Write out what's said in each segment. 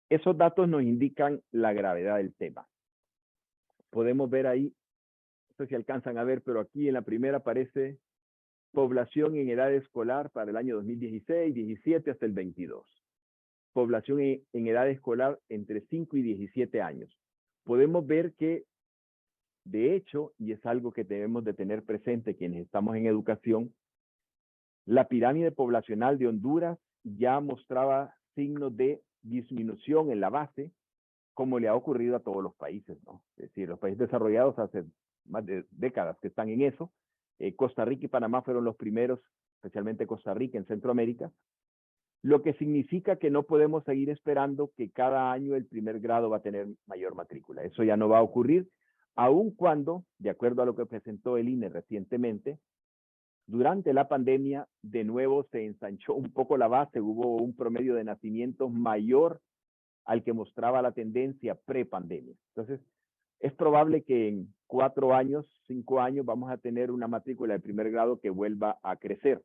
Esos datos nos indican la gravedad del tema. Podemos ver ahí, no sé si alcanzan a ver, pero aquí en la primera aparece población en edad escolar para el año 2016, 17 hasta el 22. Población en edad escolar entre 5 y 17 años. Podemos ver que, de hecho, y es algo que debemos de tener presente quienes estamos en educación, la pirámide poblacional de Honduras ya mostraba signos de disminución en la base, como le ha ocurrido a todos los países, ¿no? Es decir, los países desarrollados hace más de décadas que están en eso. Costa Rica y Panamá fueron los primeros, especialmente Costa Rica en Centroamérica, lo que significa que no podemos seguir esperando que cada año el primer grado va a tener mayor matrícula. Eso ya no va a ocurrir, aun cuando, de acuerdo a lo que presentó el INE recientemente, durante la pandemia de nuevo se ensanchó un poco la base, hubo un promedio de nacimientos mayor al que mostraba la tendencia pre-pandemia. Entonces, es probable que en 4 años, 5 años, vamos a tener una matrícula de primer grado que vuelva a crecer.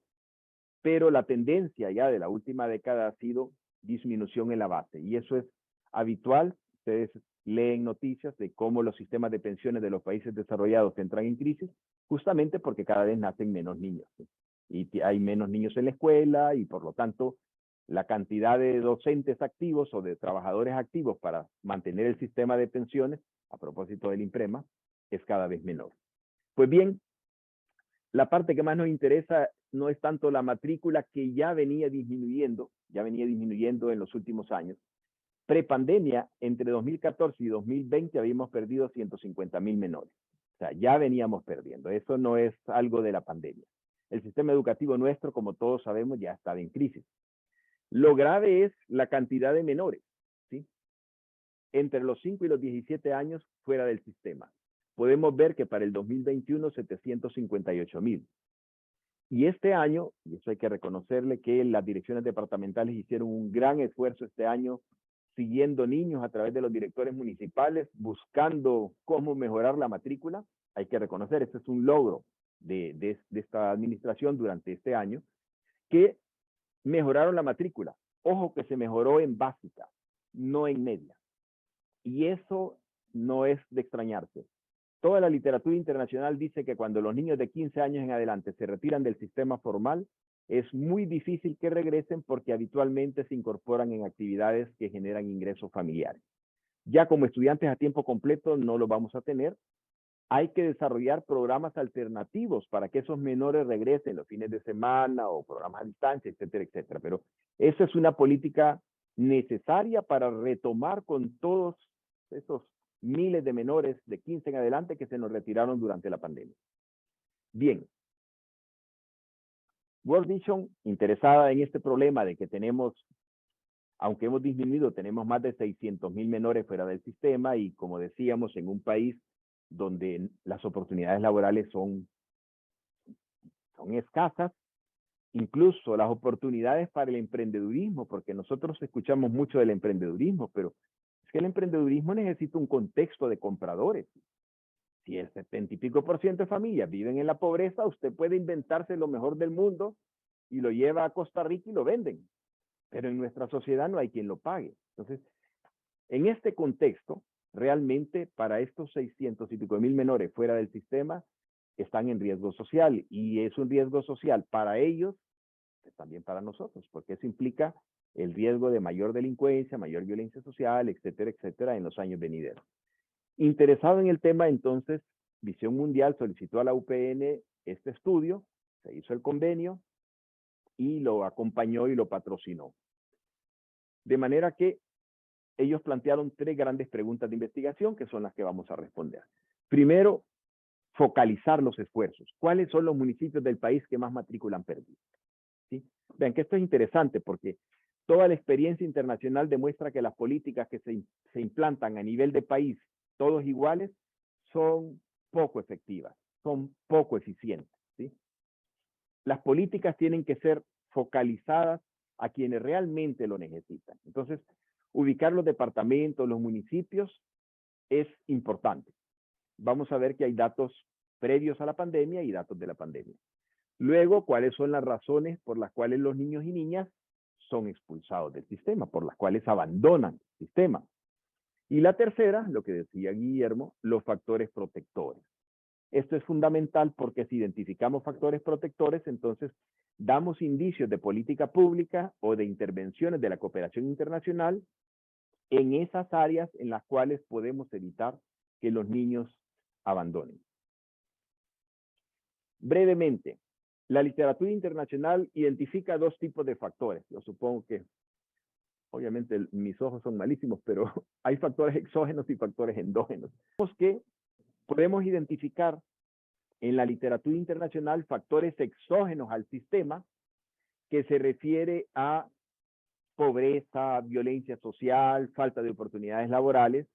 Pero la tendencia ya de la última década ha sido disminución en la base. Y eso es habitual. Ustedes leen noticias de cómo los sistemas de pensiones de los países desarrollados entran en crisis, justamente porque cada vez nacen menos niños, ¿sí? Y hay menos niños en la escuela y por lo tanto la cantidad de docentes activos o de trabajadores activos para mantener el sistema de pensiones, a propósito del INPREMA, es cada vez menor. Pues bien, la parte que más nos interesa no es tanto la matrícula, que ya venía disminuyendo en los últimos años. Prepandemia, entre 2014 y 2020 habíamos perdido 150,000 menores. O sea, ya veníamos perdiendo. Eso no es algo de la pandemia. El sistema educativo nuestro, como todos sabemos, ya estaba en crisis. Lo grave es la cantidad de menores, ¿sí? Entre los 5 y los 17 años fuera del sistema. Podemos ver que para el 2021, 758,000. Y este año, y eso hay que reconocerle, que las direcciones departamentales hicieron un gran esfuerzo este año, siguiendo niños a través de los directores municipales, buscando cómo mejorar la matrícula. Hay que reconocer, este es un logro de esta administración durante este año, que mejoraron la matrícula. Ojo que se mejoró en básica, no en media. Y eso no es de extrañarse. Toda la literatura internacional dice que cuando los niños de 15 años en adelante se retiran del sistema formal, es muy difícil que regresen porque habitualmente se incorporan en actividades que generan ingresos familiares. Ya como estudiantes a tiempo completo no lo vamos a tener. Hay que desarrollar programas alternativos para que esos menores regresen los fines de semana o programas a distancia, etcétera, etcétera. Pero esa es una política necesaria para retomar con todos esos miles de menores de 15 en adelante que se nos retiraron durante la pandemia. Bien. World Vision, interesada en este problema de que tenemos, aunque hemos disminuido, tenemos más de 600,000 menores fuera del sistema y, como decíamos, en un país donde las oportunidades laborales son escasas, incluso las oportunidades para el emprendedurismo, porque nosotros escuchamos mucho del emprendedurismo, pero es que el emprendedurismo necesita un contexto de compradores. Si el 70 y pico % de familias viven en la pobreza, usted puede inventarse lo mejor del mundo y lo lleva a Costa Rica y lo venden. Pero en nuestra sociedad no hay quien lo pague. Entonces, en este contexto, realmente para estos 600 y pico mil menores fuera del sistema, están en riesgo social. Y es un riesgo social para ellos, también para nosotros, porque eso implica el riesgo de mayor delincuencia, mayor violencia social, etcétera, etcétera, en los años venideros. Interesado en el tema, entonces, Visión Mundial solicitó a la UPN este estudio, se hizo el convenio y lo acompañó y lo patrocinó. De manera que ellos plantearon 3 grandes preguntas de investigación que son las que vamos a responder. Primero, focalizar los esfuerzos. ¿Cuáles son los municipios del país que más matrícula han perdido? ¿Sí? Vean que esto es interesante porque toda la experiencia internacional demuestra que las políticas que se implantan a nivel de país, todos iguales, son poco efectivas, son poco eficientes, ¿sí? Las políticas tienen que ser focalizadas a quienes realmente lo necesitan. Entonces, ubicar los departamentos, los municipios, es importante. Vamos a ver que hay datos previos a la pandemia y datos de la pandemia. Luego, ¿cuáles son las razones por las cuales los niños y niñas son expulsados del sistema, por las cuales abandonan el sistema. Y la tercera, lo que decía Guillermo, los factores protectores. Esto es fundamental porque si identificamos factores protectores, entonces damos indicios de política pública o de intervenciones de la cooperación internacional en esas áreas en las cuales podemos evitar que los niños abandonen. Brevemente, la literatura internacional identifica dos tipos de factores. Yo supongo que, obviamente, mis ojos son malísimos, pero hay factores exógenos y factores endógenos. Vemos que podemos identificar en la literatura internacional factores exógenos al sistema que se refiere a pobreza, violencia social, falta de oportunidades laborales,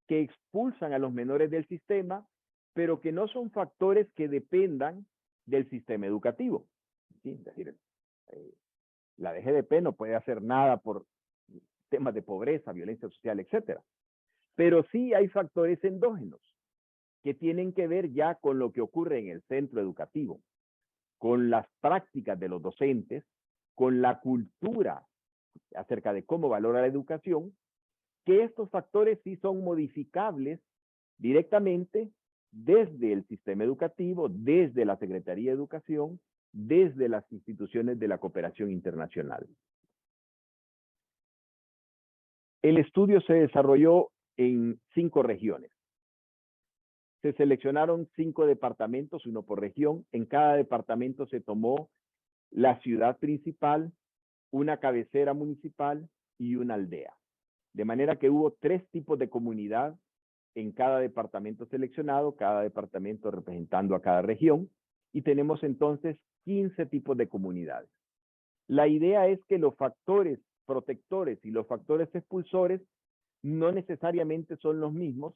que expulsan a los menores del sistema, pero que no son factores que dependan del sistema educativo. ¿Sí? Es decir, la DGDP no puede hacer nada por temas de pobreza, violencia social, etc. Pero sí hay factores endógenos que tienen que ver ya con lo que ocurre en el centro educativo, con las prácticas de los docentes, con la cultura acerca de cómo valora la educación, que estos factores sí son modificables directamente desde el sistema educativo, desde la Secretaría de Educación, desde las instituciones de la cooperación internacional. El estudio se desarrolló en 5 regiones. Se seleccionaron 5 departamentos, uno por región. En cada departamento se tomó la ciudad principal, una cabecera municipal y una aldea. De manera que hubo 3 tipos de comunidad en cada departamento seleccionado, cada departamento representando a cada región, y tenemos entonces 15 tipos de comunidades. La idea es que los factores protectores y los factores expulsores no necesariamente son los mismos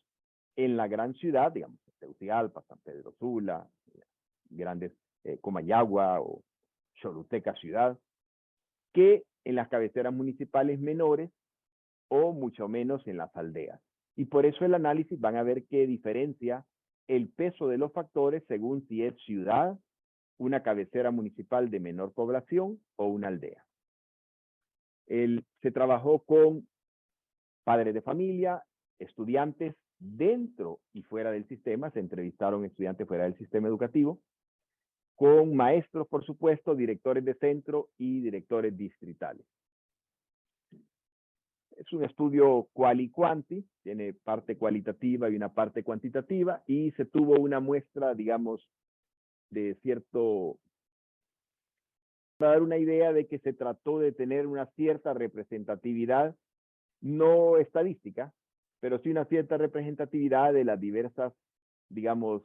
en la gran ciudad, digamos, Tegucigalpa, San Pedro Sula, grandes Comayagua o Choluteca ciudad, que en las cabeceras municipales menores o mucho menos en las aldeas. Y por eso el análisis van a ver qué diferencia el peso de los factores según si es ciudad, una cabecera municipal de menor población o una aldea. Se trabajó con padres de familia, estudiantes dentro y fuera del sistema, se entrevistaron estudiantes fuera del sistema educativo, con maestros, por supuesto, directores de centro y directores distritales. Es un estudio quali quanti, tiene parte cualitativa y una parte cuantitativa, y se tuvo una muestra, digamos, de cierto, para dar una idea de que se trató de tener una cierta representatividad, no estadística, pero sí una cierta representatividad de las diversas, digamos,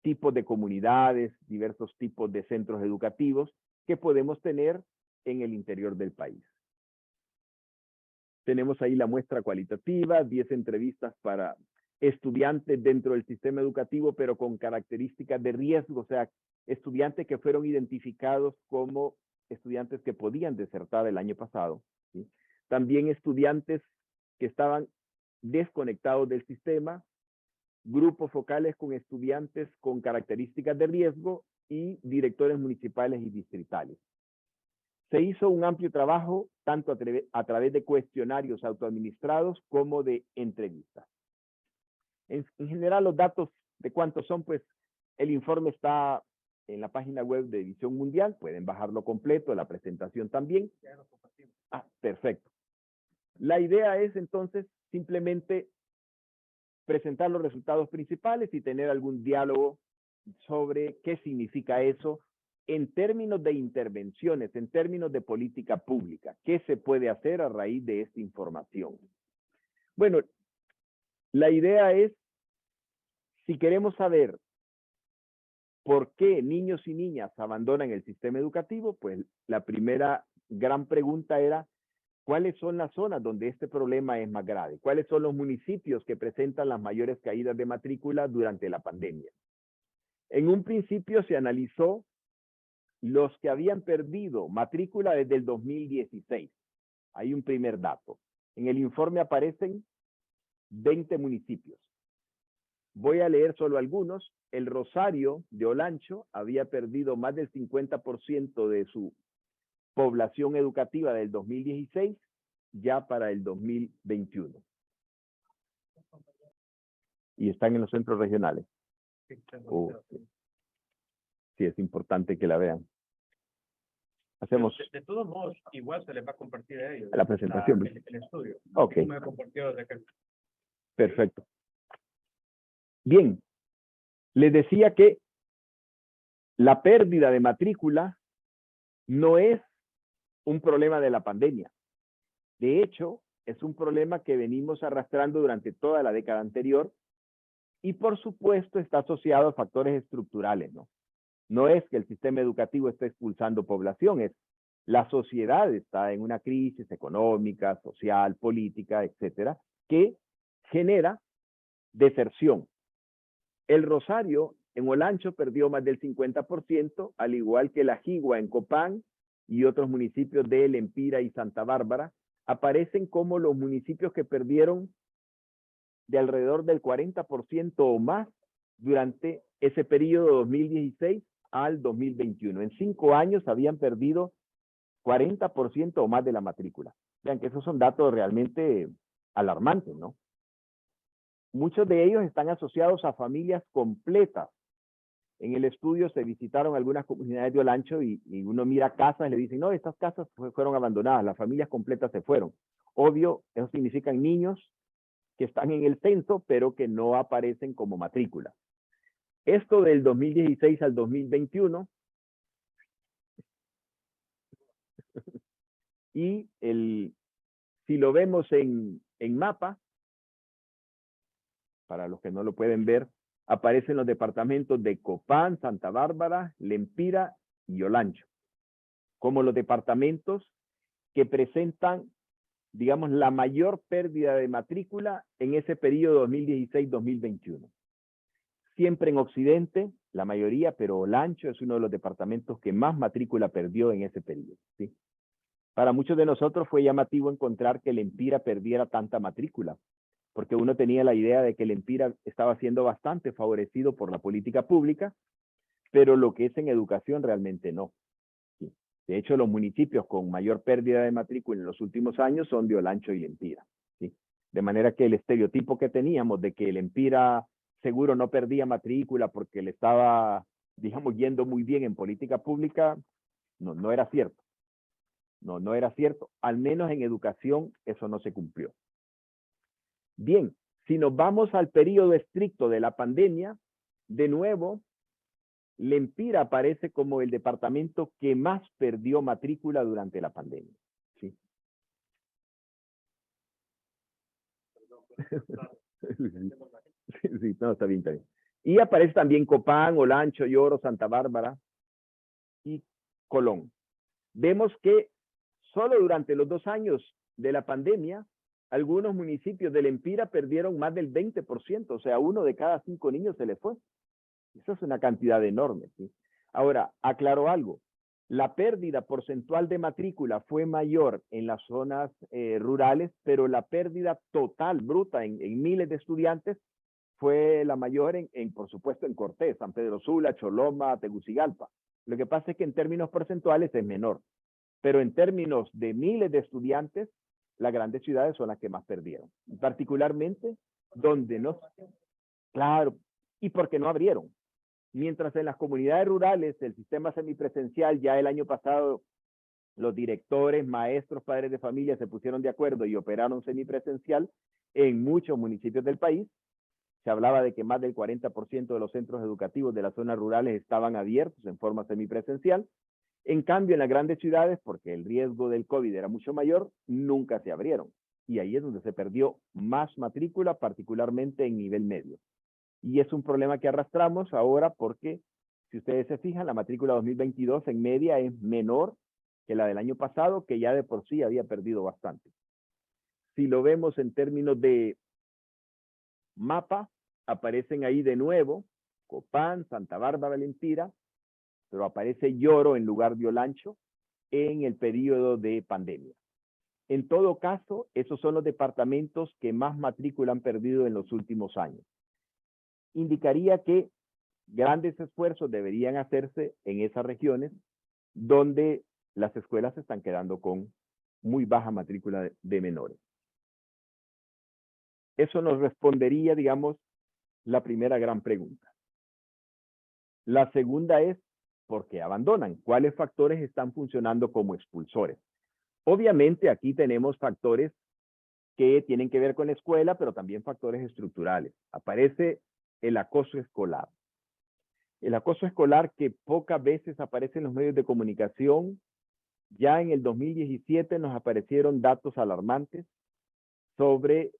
tipos de comunidades, diversos tipos de centros educativos que podemos tener en el interior del país. Tenemos ahí la muestra cualitativa, 10 entrevistas para estudiantes dentro del sistema educativo, pero con características de riesgo, o sea, estudiantes que fueron identificados como estudiantes que podían desertar el año pasado, ¿sí? También estudiantes que estaban desconectados del sistema, grupos focales con estudiantes con características de riesgo y directores municipales y distritales. Se hizo un amplio trabajo tanto a través de cuestionarios autoadministrados como de entrevistas. En general, los datos de cuántos son, pues el informe está en la página web de Visión Mundial, pueden bajarlo completo, la presentación también. Ah, perfecto. La idea es entonces simplemente presentar los resultados principales y tener algún diálogo sobre qué significa eso en términos de intervenciones, en términos de política pública. ¿Qué se puede hacer a raíz de esta información? Bueno, la idea es, si queremos saber por qué niños y niñas abandonan el sistema educativo, pues la primera gran pregunta era, ¿cuáles son las zonas donde este problema es más grave? ¿Cuáles son los municipios que presentan las mayores caídas de matrícula durante la pandemia? En un principio se analizó los que habían perdido matrícula desde el 2016. Hay un primer dato. En el informe aparecen 20 municipios. Voy a leer solo algunos. El Rosario de Olancho había perdido más del 50% de su población educativa del 2016 ya para el 2021. Y están en los centros regionales. Sí, es importante que la vean. Hacemos de todos modos, igual se les va a compartir a ellos la presentación. el estudio. Ok. Me compartió desde que... Perfecto. Bien, les decía que la pérdida de matrícula no es un problema de la pandemia. De hecho, es un problema que venimos arrastrando durante toda la década anterior y, por supuesto, está asociado a factores estructurales, ¿no? No es que el sistema educativo esté expulsando población, es la sociedad está en una crisis económica, social, política, etcétera, que genera deserción. El Rosario en Olancho perdió más del 50%, al igual que la Jigua en Copán y otros municipios de Lempira y Santa Bárbara, aparecen como los municipios que perdieron de alrededor del 40% o más durante ese periodo 2016 al 2021. En 5 años habían perdido 40% o más de la matrícula. Vean que esos son datos realmente alarmantes, ¿no? Muchos de ellos están asociados a familias completas. En el estudio se visitaron algunas comunidades de Olancho y uno mira casas y le dicen, no, estas casas fueron abandonadas, las familias completas se fueron. Obvio, eso significan niños que están en el censo, pero que no aparecen como matrícula. Esto del 2016 al 2021, y si lo vemos en mapa, para los que no lo pueden ver, aparecen los departamentos de Copán, Santa Bárbara, Lempira y Olancho, como los departamentos que presentan, digamos, la mayor pérdida de matrícula en ese periodo 2016-2021. Siempre en Occidente, la mayoría, pero Olancho es uno de los departamentos que más matrícula perdió en ese periodo, ¿sí? Para muchos de nosotros fue llamativo encontrar que Lempira perdiera tanta matrícula, porque uno tenía la idea de que Lempira estaba siendo bastante favorecido por la política pública, pero lo que es en educación realmente no. ¿Sí? De hecho, los municipios con mayor pérdida de matrícula en los últimos años son de Olancho y Lempira. ¿Sí? De manera que el estereotipo que teníamos de que Lempira seguro no perdía matrícula porque le estaba, digamos, yendo muy bien en política pública, no era cierto. No era cierto. Al menos en educación eso no se cumplió. Bien, si nos vamos al periodo estricto de la pandemia, de nuevo, Lempira aparece como el departamento que más perdió matrícula durante la pandemia. ¿Sí? Sí, no, está bien, está bien. Y aparece también Copán, Olancho, Lloro, Santa Bárbara y Colón. Vemos que solo durante los 2 años de la pandemia, algunos municipios de Lempira perdieron más del 20%, o sea, 1 de cada 5 niños se le fue. Eso es una cantidad enorme, ¿sí? Ahora, aclaro algo. La pérdida porcentual de matrícula fue mayor en las zonas rurales, pero la pérdida total, bruta, en miles de estudiantes, fue la mayor, por supuesto, en Cortés, San Pedro Sula, Choloma, Tegucigalpa. Lo que pasa es que en términos porcentuales es menor, pero en términos de miles de estudiantes, las grandes ciudades son las que más perdieron. Particularmente donde no... Claro, y porque no abrieron. Mientras en las comunidades rurales el sistema semipresencial, ya el año pasado los directores, maestros, padres de familia se pusieron de acuerdo y operaron semipresencial en muchos municipios del país. Se hablaba de que más del 40% de los centros educativos de las zonas rurales estaban abiertos en forma semipresencial. En cambio, en las grandes ciudades, porque el riesgo del COVID era mucho mayor, nunca se abrieron. Y ahí es donde se perdió más matrícula, particularmente en nivel medio. Y es un problema que arrastramos ahora porque, si ustedes se fijan, la matrícula 2022 en media es menor que la del año pasado, que ya de por sí había perdido bastante. Si lo vemos en términos de mapa, aparecen ahí de nuevo Copán, Santa Bárbara, Lempira, pero aparece Lloro en lugar de Olancho en el periodo de pandemia. En todo caso, esos son los departamentos que más matrícula han perdido en los últimos años. Indicaría que grandes esfuerzos deberían hacerse en esas regiones donde las escuelas se están quedando con muy baja matrícula de menores. Eso nos respondería, digamos, la primera gran pregunta. La segunda es, ¿por qué abandonan? ¿Cuáles factores están funcionando como expulsores? Obviamente aquí tenemos factores que tienen que ver con la escuela, pero también factores estructurales. Aparece el acoso escolar. El acoso escolar que pocas veces aparece en los medios de comunicación. Ya en el 2017 nos aparecieron datos alarmantes sobre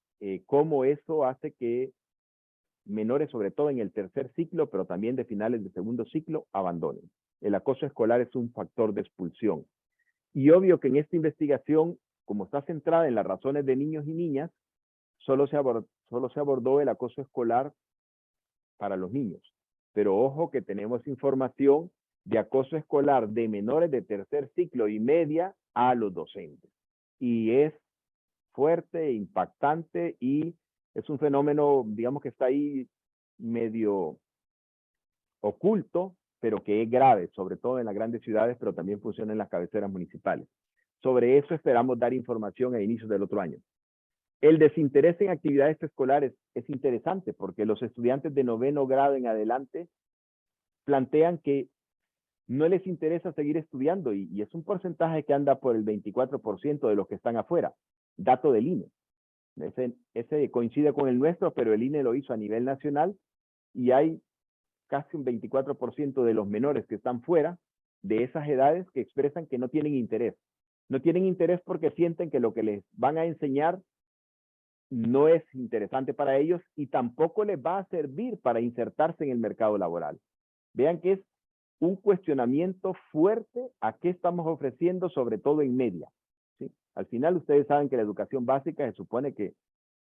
cómo eso hace que menores, sobre todo en el tercer ciclo, pero también de finales de segundo ciclo, abandonen. El acoso escolar es un factor de expulsión. Y obvio que en esta investigación, como está centrada en las razones de niños y niñas, solo se abordó el acoso escolar para los niños. Pero ojo que tenemos información de acoso escolar de menores de tercer ciclo y media a los docentes. Y es fuerte, impactante y es un fenómeno, digamos que está ahí medio oculto, pero que es grave, sobre todo en las grandes ciudades, pero también funciona en las cabeceras municipales. Sobre eso esperamos dar información a inicios del otro año. El desinterés en actividades escolares es interesante porque los estudiantes de noveno grado en adelante plantean que no les interesa seguir estudiando y es un porcentaje que anda por el 24% de los que están afuera. Dato del INE. Ese coincide con el nuestro, pero el INE lo hizo a nivel nacional y hay casi un 24% de los menores que están fuera de esas edades que expresan que no tienen interés. No tienen interés porque sienten que lo que les van a enseñar no es interesante para ellos y tampoco les va a servir para insertarse en el mercado laboral. Vean que es un cuestionamiento fuerte a qué estamos ofreciendo, sobre todo en media. ¿Sí? Al final ustedes saben que la educación básica se supone que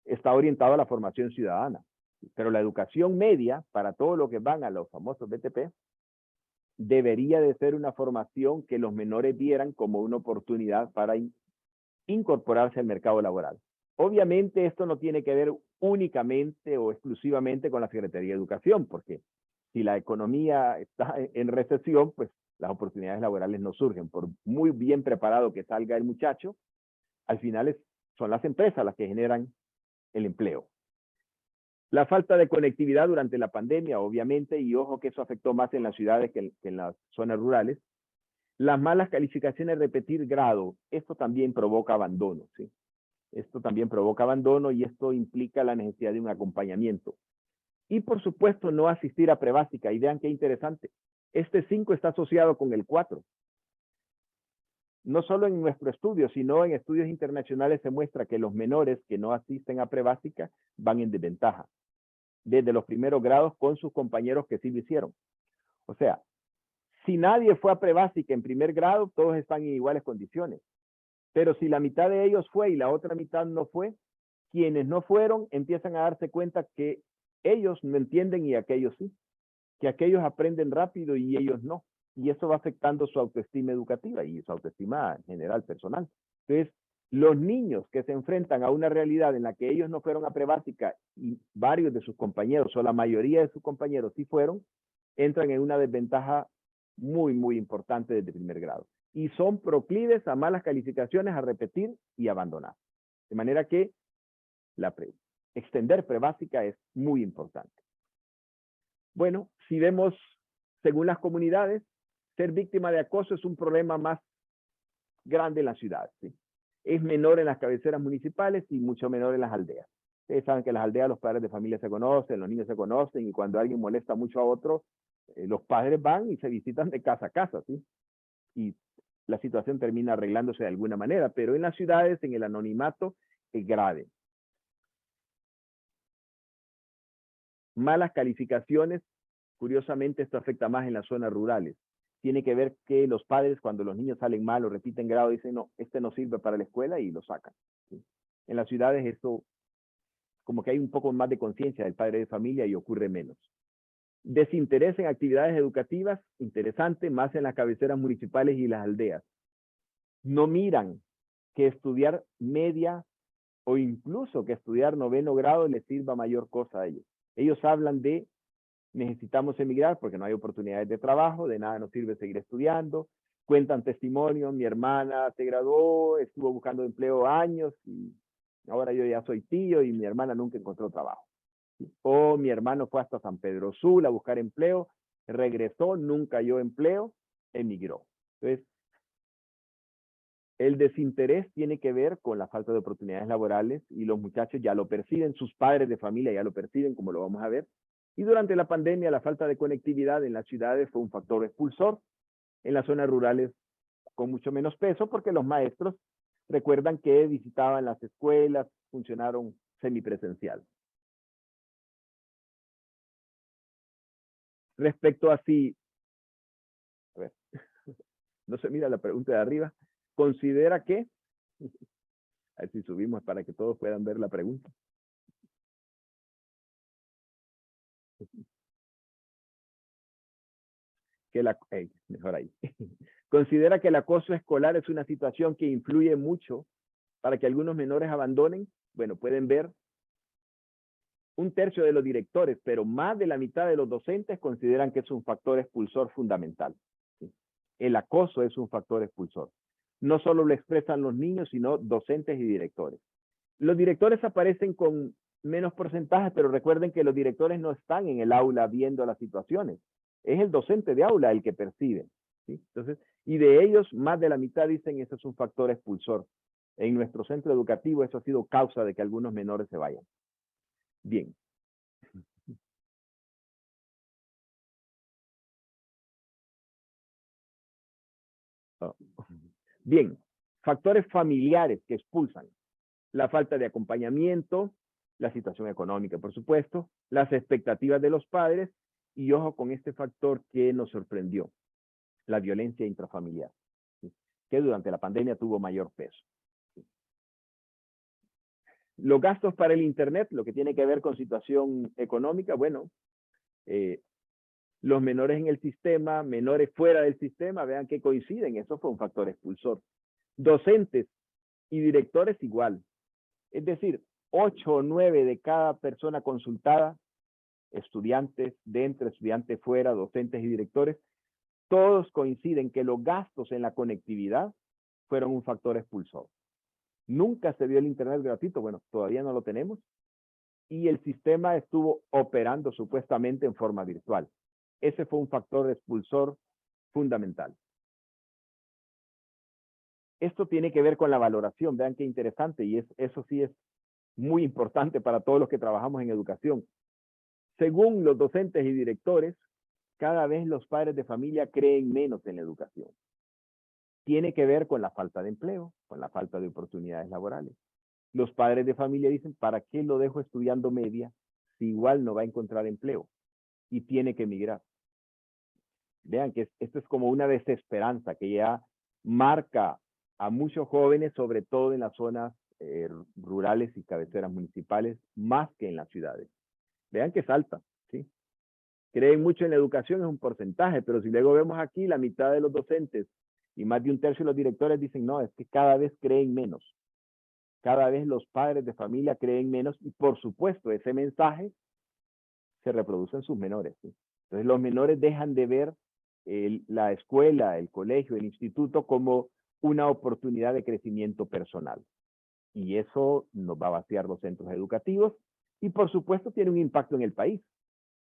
está orientada a la formación ciudadana, pero la educación media, para todo lo que van a los famosos BTP, debería de ser una formación que los menores vieran como una oportunidad para incorporarse al mercado laboral. Obviamente esto no tiene que ver únicamente o exclusivamente con la Secretaría de Educación, porque si la economía está en recesión, pues las oportunidades laborales no surgen. Por muy bien preparado que salga el muchacho, al final son las empresas las que generan el empleo. La falta de conectividad durante la pandemia, obviamente, y ojo que eso afectó más en las ciudades que en las zonas rurales. Las malas calificaciones, repetir grado, esto también provoca abandono, ¿sí? Esto también provoca abandono y esto implica la necesidad de un acompañamiento. Y por supuesto, no asistir a prebásica. Y vean qué interesante. Este 5 está asociado con el 4. No solo en nuestro estudio, sino en estudios internacionales se muestra que los menores que no asisten a prebásica van en desventaja desde los primeros grados con sus compañeros que sí lo hicieron. O sea, si nadie fue a prebásica en primer grado, todos están en iguales condiciones. Pero si la mitad de ellos fue y la otra mitad no fue, quienes no fueron empiezan a darse cuenta que ellos no entienden y aquellos sí. Que aquellos aprenden rápido y ellos no. Y eso va afectando su autoestima educativa y su autoestima general personal. Entonces, los niños que se enfrentan a una realidad en la que ellos no fueron a prebásica y varios de sus compañeros o la mayoría de sus compañeros sí fueron, entran en una desventaja muy, muy importante desde primer grado. Y son proclives a malas calificaciones, a repetir y abandonar. De manera que extender prebásica es muy importante. Bueno, si vemos, según las comunidades, ser víctima de acoso es un problema más grande en las ciudades, ¿sí? Es menor en las cabeceras municipales y mucho menor en las aldeas. Ustedes saben que en las aldeas los padres de familia se conocen, los niños se conocen y cuando alguien molesta mucho a otro, los padres van y se visitan de casa a casa, ¿sí? Y la situación termina arreglándose de alguna manera, pero en las ciudades, en el anonimato, es grave. Malas calificaciones, curiosamente esto afecta más en las zonas rurales. Tiene que ver que los padres cuando los niños salen mal o repiten grado dicen no, este no sirve para la escuela y lo sacan, ¿sí? En las ciudades esto como que hay un poco más de conciencia del padre de familia y ocurre menos. Desinterés en actividades educativas, interesante, más en las cabeceras municipales y las aldeas. No miran que estudiar media o incluso que estudiar noveno grado les sirva mayor cosa a ellos. Ellos hablan de necesitamos emigrar porque no hay oportunidades de trabajo, de nada nos sirve seguir estudiando, Cuentan testimonios, mi hermana se graduó, estuvo buscando empleo años y ahora yo ya soy tío y mi hermana nunca encontró trabajo. O mi hermano fue hasta San Pedro Sula a buscar empleo, regresó, nunca halló empleo, emigró. Entonces, el desinterés tiene que ver con la falta de oportunidades laborales y los muchachos ya lo perciben, sus padres de familia ya lo perciben, como lo vamos a ver. Y durante la pandemia, la falta de conectividad en las ciudades fue un factor expulsor. En las zonas rurales con mucho menos peso porque los maestros recuerdan que visitaban las escuelas, funcionaron semipresencial. Respecto a si, a ver, no se mira la pregunta de arriba, considera que, a ver si subimos para que todos puedan ver la pregunta. Que mejor ahí. Considera que el acoso escolar es una situación que influye mucho para que algunos menores abandonen. Bueno, pueden ver un tercio de los directores, pero más de la mitad de los docentes consideran que es un factor expulsor fundamental. ¿Sí? El acoso es un factor expulsor. No solo lo expresan los niños, sino docentes y directores. Los directores aparecen con menos porcentajes, pero recuerden que los directores no están en el aula viendo las situaciones. Es el docente de aula el que percibe. ¿Sí? Entonces, y de ellos, más de la mitad dicen que eso es un factor expulsor. En nuestro centro educativo eso ha sido causa de que algunos menores se vayan. Bien. Oh. Bien, factores familiares que expulsan. La falta de acompañamiento, la situación económica, por supuesto, las expectativas de los padres y ojo con este factor que nos sorprendió, la violencia intrafamiliar, ¿sí? Que durante la pandemia tuvo mayor peso. ¿Sí? Los gastos para el Internet, lo que tiene que ver con situación económica, bueno, los menores en el sistema, menores fuera del sistema, vean que coinciden, eso fue un factor expulsor. Docentes y directores igual. Es decir, 8 o 9 de cada persona consultada, estudiantes dentro, estudiantes fuera, docentes y directores, todos coinciden que los gastos en la conectividad fueron un factor expulsor. Nunca se dio el Internet gratuito, bueno, todavía no lo tenemos, y el sistema estuvo operando supuestamente en forma virtual. Ese fue un factor expulsor fundamental. Esto tiene que ver con la valoración, vean qué interesante, y eso sí es muy importante para todos los que trabajamos en educación. Según los docentes y directores, cada vez los padres de familia creen menos en la educación. Tiene que ver con la falta de empleo, con la falta de oportunidades laborales. Los padres de familia dicen, ¿para qué lo dejo estudiando media si igual no va a encontrar empleo? Y tiene que emigrar. Vean que esto es como una desesperanza que ya marca a muchos jóvenes, sobre todo en las zonas rurales y cabeceras municipales, más que en las ciudades. Vean que es alta, ¿sí? Creen mucho en la educación, es un porcentaje, pero si luego vemos aquí, la mitad de los docentes y más de un tercio de los directores dicen, no, es que cada vez creen menos. Cada vez los padres de familia creen menos y por supuesto ese mensaje se reproduce en sus menores, ¿sí? Entonces los menores dejan de ver la escuela, el colegio, el instituto como una oportunidad de crecimiento personal. Y eso nos va a vaciar los centros educativos y por supuesto tiene un impacto en el país.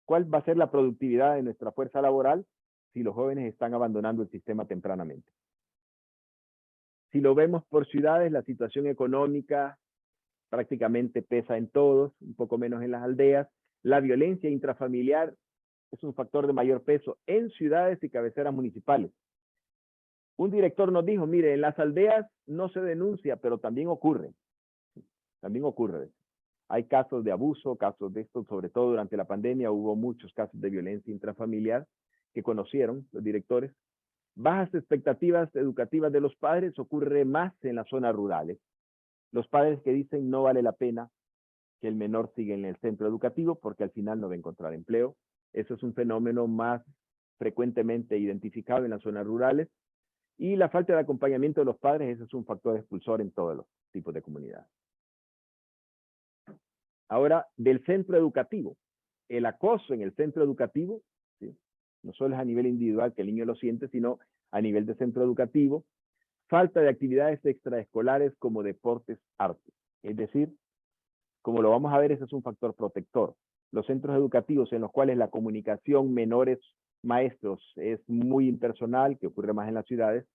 ¿Cuál va a ser la productividad de nuestra fuerza laboral si los jóvenes están abandonando el sistema tempranamente? Si lo vemos por ciudades, la situación económica prácticamente pesa en todos, un poco menos en las aldeas. La violencia intrafamiliar es un factor de mayor peso en ciudades y cabeceras municipales. Un director nos dijo, mire, en las aldeas no se denuncia, pero también ocurre. También ocurre. Hay casos de abuso, casos de esto, sobre todo durante la pandemia, hubo muchos casos de violencia intrafamiliar que conocieron los directores. Bajas expectativas educativas de los padres ocurre más en las zonas rurales. Los padres que dicen no vale la pena que el menor siga en el centro educativo porque al final no va a encontrar empleo. Eso es un fenómeno más frecuentemente identificado en las zonas rurales. Y la falta de acompañamiento de los padres, ese es un factor expulsor en todos los tipos de comunidades. Ahora, del centro educativo. El acoso en el centro educativo, ¿sí? No solo es a nivel individual que el niño lo siente, sino a nivel de centro educativo, falta de actividades extraescolares como deportes, artes. Es decir, como lo vamos a ver, ese es un factor protector. Los centros educativos en los cuales la comunicación menores-maestros es muy impersonal, que ocurre más en las ciudades,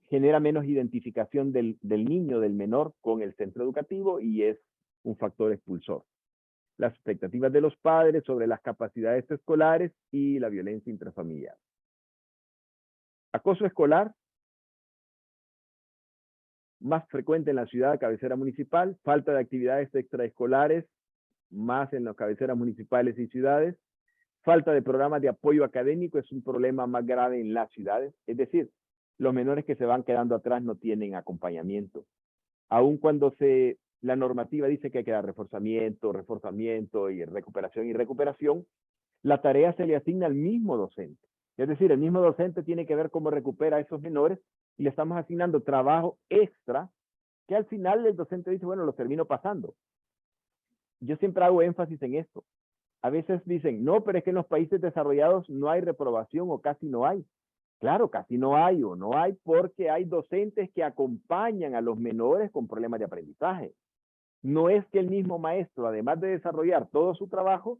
genera menos identificación del niño, del menor, con el centro educativo y es un factor expulsor. Las expectativas de los padres sobre las capacidades escolares y la violencia intrafamiliar. Acoso escolar, más frecuente en la ciudad cabecera municipal, falta de actividades extraescolares, más en las cabeceras municipales y ciudades, falta de programas de apoyo académico es un problema más grave en las ciudades, es decir, los menores que se van quedando atrás no tienen acompañamiento. Aun cuando la normativa dice que hay que dar reforzamiento y recuperación, la tarea se le asigna al mismo docente. Es decir, el mismo docente tiene que ver cómo recupera a esos menores y le estamos asignando trabajo extra que al final el docente dice, bueno, lo termino pasando. Yo siempre hago énfasis en esto. A veces dicen, no, pero es que en los países desarrollados no hay reprobación o casi no hay. Claro, casi no hay o no hay porque hay docentes que acompañan a los menores con problemas de aprendizaje. No es que el mismo maestro, además de desarrollar todo su trabajo,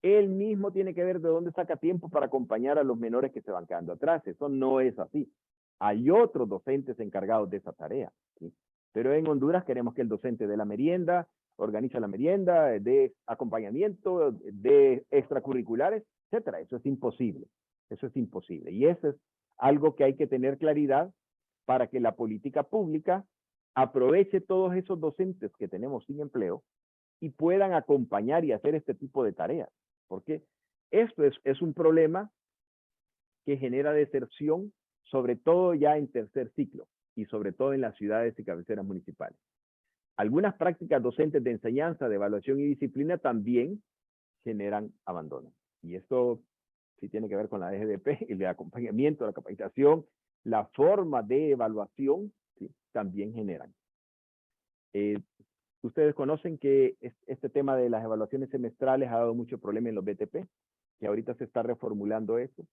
él mismo tiene que ver de dónde saca tiempo para acompañar a los menores que se van quedando atrás. Eso no es así. Hay otros docentes encargados de esa tarea, ¿sí? Pero en Honduras queremos que el docente dé la merienda, organiza la merienda, de acompañamiento, de extracurriculares, etcétera. Eso es imposible. Eso es imposible. Y eso es algo que hay que tener claridad para que la política pública aproveche todos esos docentes que tenemos sin empleo y puedan acompañar y hacer este tipo de tareas. Porque esto es un problema que genera deserción, sobre todo ya en tercer ciclo y sobre todo en las ciudades y cabeceras municipales. Algunas prácticas docentes de enseñanza, de evaluación y disciplina también generan abandono. Y esto sí tiene que ver con la DGDP, el de acompañamiento, la capacitación, la forma de evaluación, ¿sí? También generan. Ustedes conocen que este tema de las evaluaciones semestrales ha dado mucho problema en los BTP, que ahorita se está reformulando eso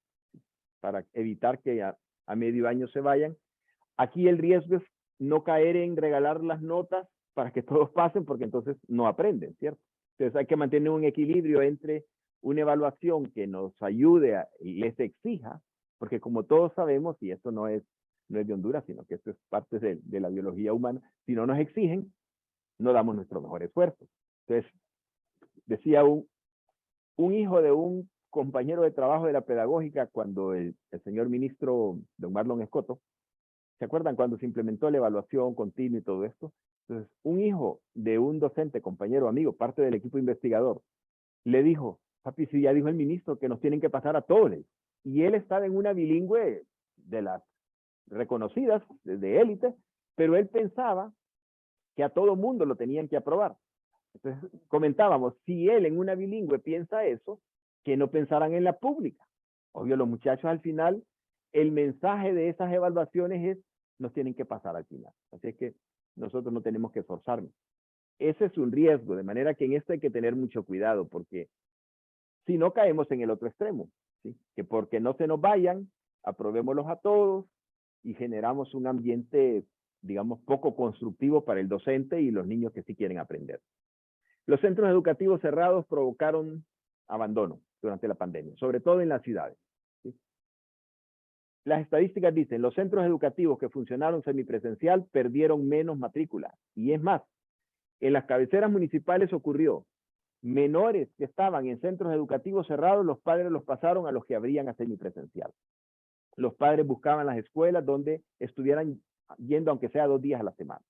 para evitar que a medio año se vayan. Aquí el riesgo es no caer en regalar las notas para que todos pasen, porque entonces no aprenden, ¿cierto? Entonces hay que mantener un equilibrio entre una evaluación que nos ayude y les exija, porque como todos sabemos, y esto no es de Honduras, sino que esto es parte de la biología humana, si no nos exigen, no damos nuestro mejor esfuerzo. Entonces, decía un hijo de un compañero de trabajo de la pedagógica cuando el señor ministro don Marlon Escoto, ¿se acuerdan cuando se implementó la evaluación continua y todo esto? Entonces, un hijo de un docente, compañero, amigo, parte del equipo investigador, le dijo, papi, si ya dijo el ministro que nos tienen que pasar a todos. Y él estaba en una bilingüe de las reconocidas, de élite, pero él pensaba que a todo mundo lo tenían que aprobar. Entonces comentábamos, si él en una bilingüe piensa eso, que no pensaran en la pública. Obvio, los muchachos al final, el mensaje de esas evaluaciones es, nos tienen que pasar al final. Así es que nosotros no tenemos que esforzarnos. Ese es un riesgo, de manera que en esto hay que tener mucho cuidado, porque si no caemos en el otro extremo, ¿sí? Que porque no se nos vayan, aprobémoslos a todos y generamos un ambiente, digamos, poco constructivo para el docente y los niños que sí quieren aprender. Los centros educativos cerrados provocaron abandono durante la pandemia, sobre todo en las ciudades, ¿sí? Las estadísticas dicen, los centros educativos que funcionaron semipresencial perdieron menos matrículas. Y es más, en las cabeceras municipales ocurrió, menores que estaban en centros educativos cerrados, los padres los pasaron a los que abrían a semipresencial. Los padres buscaban las escuelas donde estuvieran yendo aunque sea 2 días a la semana.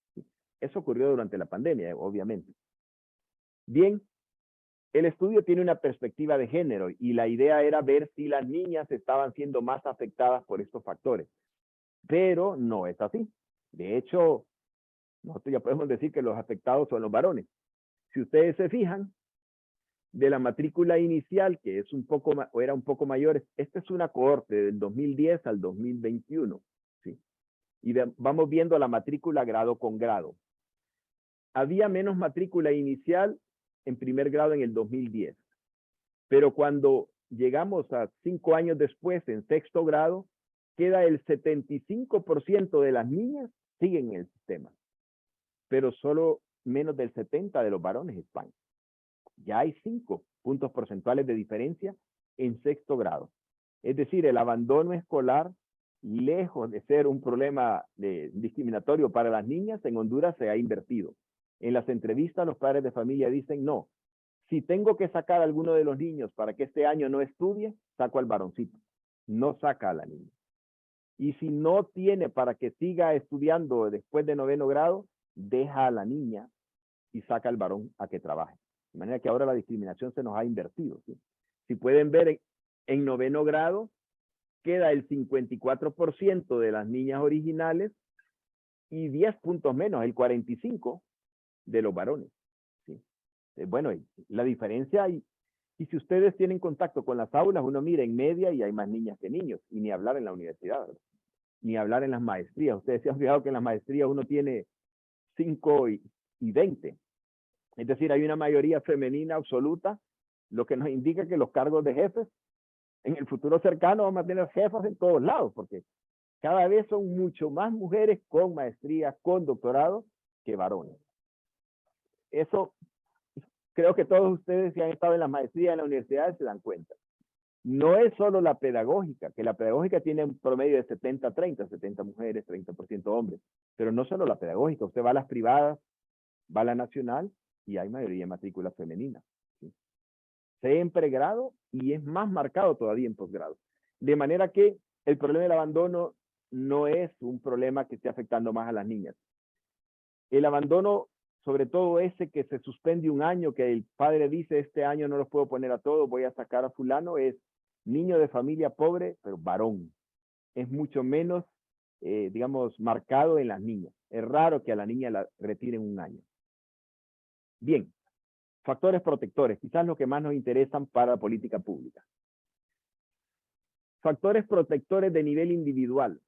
Eso ocurrió durante la pandemia, obviamente. Bien, el estudio tiene una perspectiva de género y la idea era ver si las niñas estaban siendo más afectadas por estos factores. Pero no es así. De hecho, nosotros ya podemos decir que los afectados son los varones. Si ustedes se fijan, de la matrícula inicial, que es era un poco mayor, esta es una cohorte del 2010 al 2021, ¿sí? Y vamos viendo la matrícula grado con grado. Había menos matrícula inicial en primer grado en el 2010, pero cuando llegamos a 5 años después, en sexto grado, queda el 75% de las niñas siguen en el sistema, pero solo menos del 70% de los varones están. Ya hay 5 puntos porcentuales de diferencia en sexto grado. Es decir, el abandono escolar, lejos de ser un problema discriminatorio para las niñas, en Honduras se ha invertido. En las entrevistas los padres de familia dicen, no, si tengo que sacar a alguno de los niños para que este año no estudie, saco al varoncito, no saca a la niña. Y si no tiene para que siga estudiando después de 9º grado, deja a la niña y saca al varón a que trabaje. De manera que ahora la discriminación se nos ha invertido, ¿sí? Si pueden ver, en 9º grado queda el 54% de las niñas originales y 10 puntos menos, el 45% de los varones, ¿sí? Bueno, la diferencia, y si ustedes tienen contacto con las aulas, uno mira en media y hay más niñas que niños, y ni hablar en la universidad, ¿verdad? Ni hablar en las maestrías. Ustedes se han fijado que en las maestrías uno tiene 5 y 20. Es decir, hay una mayoría femenina absoluta, lo que nos indica que los cargos de jefes, en el futuro cercano vamos a tener jefas en todos lados, porque cada vez son mucho más mujeres con maestría, con doctorado, que varones. Eso, creo que todos ustedes que han estado en las maestrías en la universidad se dan cuenta. No es solo la pedagógica, que la pedagógica tiene un promedio de 70-30, 70 mujeres, 30% hombres, pero no solo la pedagógica, usted va a las privadas, va a la nacional y hay mayoría de matrículas femeninas, ¿sí? Sea en pregrado y es más marcado todavía en posgrado. De manera que el problema del abandono no es un problema que esté afectando más a las niñas. El abandono, sobre todo ese que se suspende un año, que el padre dice, este año no los puedo poner a todos, voy a sacar a fulano, es niño de familia pobre, pero varón. Es mucho menos, digamos, marcado en las niñas. Es raro que a la niña la retiren un año. Bien, factores protectores, quizás lo que más nos interesan para la política pública. Factores protectores de nivel individual.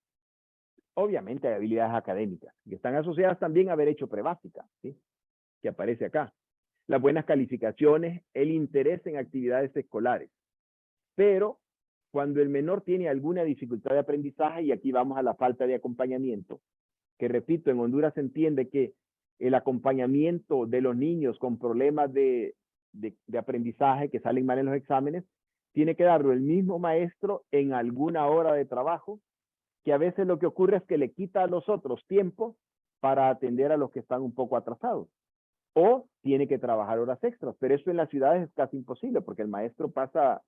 Obviamente hay habilidades académicas, que están asociadas también a haber hecho prebásica, ¿sí? Que aparece acá. Las buenas calificaciones, el interés en actividades escolares. Pero cuando el menor tiene alguna dificultad de aprendizaje, y aquí vamos a la falta de acompañamiento, que repito, en Honduras se entiende que el acompañamiento de los niños con problemas de aprendizaje que salen mal en los exámenes, tiene que darlo el mismo maestro en alguna hora de trabajo, que a veces lo que ocurre es que le quita a los otros tiempo para atender a los que están un poco atrasados. O tiene que trabajar horas extras, pero eso en las ciudades es casi imposible, porque el maestro pasa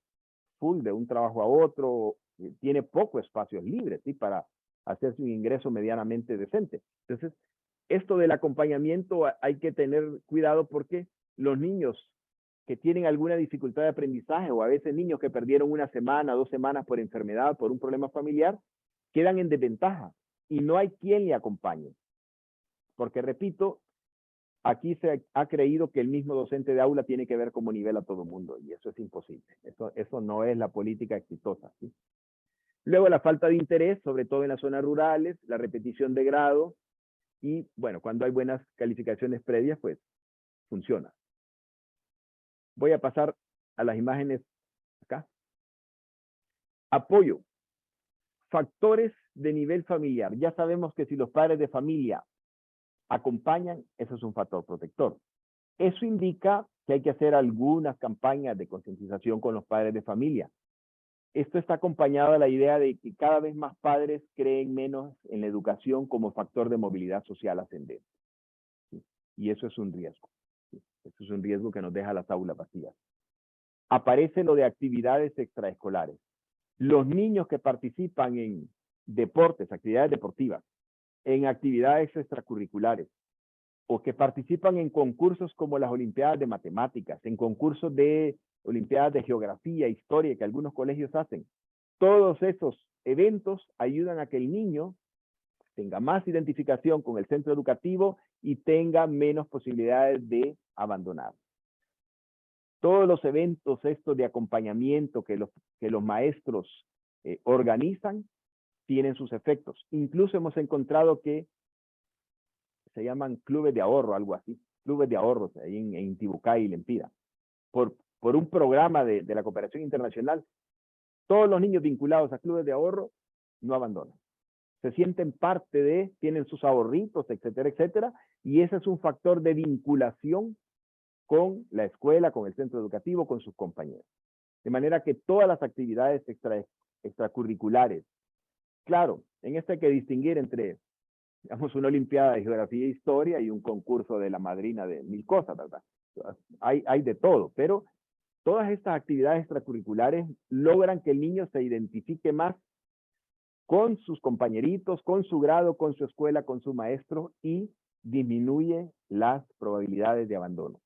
full de un trabajo a otro, tiene pocos espacios libres, ¿sí? Para hacer su ingreso medianamente decente. Entonces, esto del acompañamiento hay que tener cuidado, porque los niños que tienen alguna dificultad de aprendizaje, o a veces niños que perdieron 1 semana, 2 semanas por enfermedad, por un problema familiar, quedan en desventaja y no hay quien le acompañe. Porque, repito, aquí se ha creído que el mismo docente de aula tiene que ver como nivel a todo mundo, y eso es imposible. Eso no es la política exitosa, ¿sí? Luego, la falta de interés, sobre todo en las zonas rurales, la repetición de grado, y bueno, cuando hay buenas calificaciones previas, pues funciona. Voy a pasar a las imágenes acá. Apoyo. Factores de nivel familiar. Ya sabemos que si los padres de familia acompañan, eso es un factor protector. Eso indica que hay que hacer algunas campañas de concientización con los padres de familia. Esto está acompañado de la idea de que cada vez más padres creen menos en la educación como factor de movilidad social ascendente, ¿sí? Y eso es un riesgo, ¿sí? Eso es un riesgo que nos deja las aulas vacías. Aparece lo de actividades extraescolares. Los niños que participan en deportes, actividades deportivas, en actividades extracurriculares, o que participan en concursos como las Olimpiadas de Matemáticas, en concursos de Olimpiadas de Geografía, Historia, que algunos colegios hacen. Todos esos eventos ayudan a que el niño tenga más identificación con el centro educativo y tenga menos posibilidades de abandonar. Todos los eventos estos de acompañamiento que los maestros organizan tienen sus efectos. Incluso hemos encontrado que se llaman clubes de ahorro, algo así, clubes de ahorros ahí en Intibucay y Lempira, por un programa de la cooperación internacional. Todos los niños vinculados a clubes de ahorro no abandonan. Se sienten parte de, tienen sus ahorritos, etcétera, etcétera, y ese es un factor de vinculación con la escuela, con el centro educativo, con sus compañeros. De manera que todas las actividades extracurriculares, claro, en esto hay que distinguir entre, digamos, una olimpiada de geografía e historia y un concurso de la madrina de 1000 cosas, ¿verdad? Hay de todo, pero todas estas actividades extracurriculares logran que el niño se identifique más con sus compañeritos, con su grado, con su escuela, con su maestro y disminuye las probabilidades de abandono.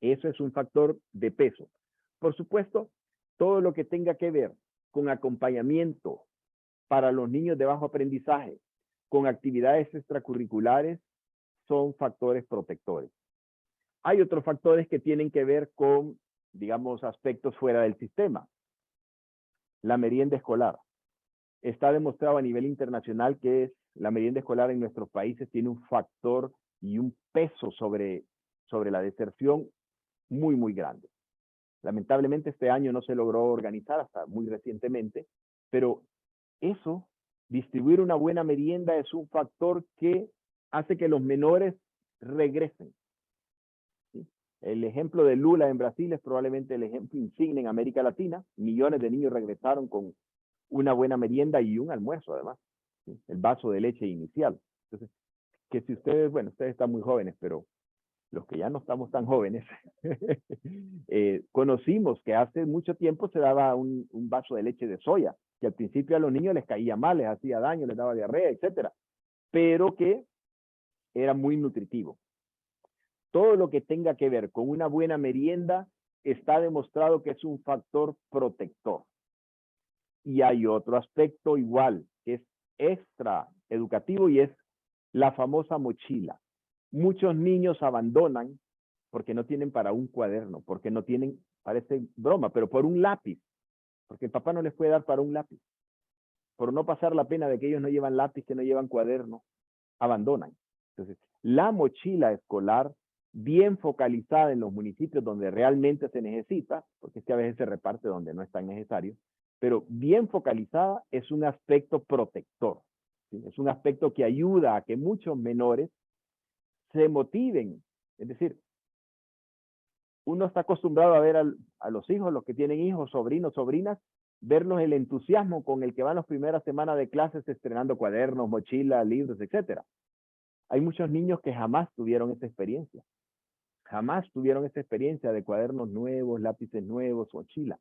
Eso es un factor de peso. Por supuesto, todo lo que tenga que ver con acompañamiento para los niños de bajo aprendizaje, con actividades extracurriculares, son factores protectores. Hay otros factores que tienen que ver con, digamos, aspectos fuera del sistema. La merienda escolar. Está demostrado a nivel internacional que la merienda escolar en nuestros países tiene un factor y un peso sobre la deserción muy, muy grande. Lamentablemente este año no se logró organizar hasta muy recientemente, pero eso, distribuir una buena merienda es un factor que hace que los menores regresen. ¿Sí? El ejemplo de Lula en Brasil es probablemente el ejemplo insigne en América Latina. Millones de niños regresaron con una buena merienda y un almuerzo además. ¿Sí? El vaso de leche inicial. Entonces, que si ustedes, bueno, ustedes están muy jóvenes, pero los que ya no estamos tan jóvenes, conocimos que hace mucho tiempo se daba un vaso de leche de soya, que al principio a los niños les caía mal, les hacía daño, les daba diarrea, etcétera, pero que era muy nutritivo. Todo lo que tenga que ver con una buena merienda está demostrado que es un factor protector. Y hay otro aspecto igual, que es extra educativo y es la famosa mochila. Muchos niños abandonan porque no tienen para un cuaderno, porque no tienen, parece broma, pero por un lápiz, porque el papá no les puede dar para un lápiz. Por no pasar la pena de que ellos no llevan lápiz, que no llevan cuaderno, abandonan. Entonces, la mochila escolar, bien focalizada en los municipios donde realmente se necesita, porque es que a veces se reparte donde no es tan necesario, pero bien focalizada es un aspecto protector. ¿Sí? Es un aspecto que ayuda a que muchos menores se motiven. Es decir, uno está acostumbrado a ver a los hijos, los que tienen hijos, sobrinos, sobrinas, verlos el entusiasmo con el que van las primeras semanas de clases estrenando cuadernos, mochilas, libros, etcétera. Hay muchos niños que jamás tuvieron esa experiencia. Jamás tuvieron esa experiencia de cuadernos nuevos, lápices nuevos, mochila.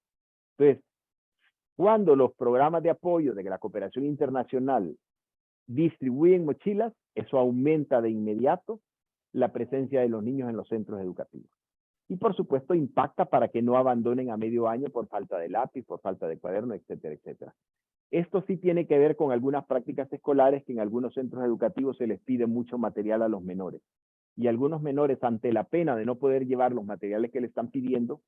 Entonces, cuando los programas de apoyo de la cooperación internacional distribuyen mochilas, eso aumenta de inmediato la presencia de los niños en los centros educativos. Y por supuesto impacta para que no abandonen a medio año por falta de lápiz, por falta de cuaderno, etcétera, etcétera. Esto sí tiene que ver con algunas prácticas escolares que en algunos centros educativos se les pide mucho material a los menores. Y algunos menores, ante la pena de no poder llevar los materiales que le están pidiendo,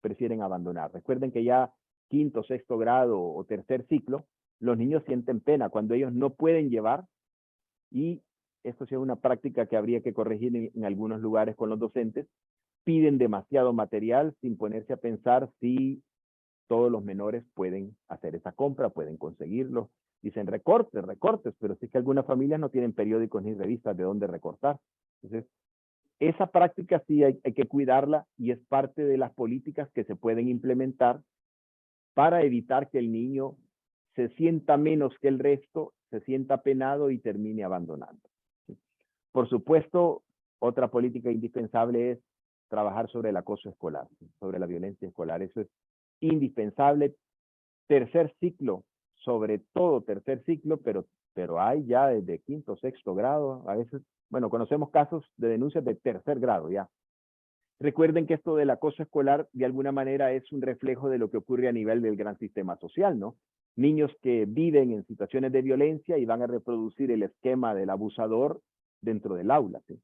prefieren abandonar. Recuerden que ya quinto, sexto grado o tercer ciclo, los niños sienten pena cuando ellos no pueden llevar, y esto sí es una práctica que habría que corregir en algunos lugares con los docentes. Piden demasiado material sin ponerse a pensar si todos los menores pueden hacer esa compra, pueden conseguirlo. Dicen recortes, recortes, pero sí que algunas familias no tienen periódicos ni revistas de dónde recortar. Entonces, esa práctica sí hay que cuidarla y es parte de las políticas que se pueden implementar para evitar que el niño se sienta menos que el resto, se sienta penado y termine abandonando. Por supuesto, otra política indispensable es trabajar sobre el acoso escolar, sobre la violencia escolar. Eso es indispensable. Tercer ciclo, sobre todo tercer ciclo, pero hay ya desde quinto, sexto grado, a veces, bueno, conocemos casos de denuncias de tercer grado ya. Recuerden que esto del acoso escolar de alguna manera es un reflejo de lo que ocurre a nivel del gran sistema social, ¿no? Niños que viven en situaciones de violencia y van a reproducir el esquema del abusador dentro del aula, ¿sí?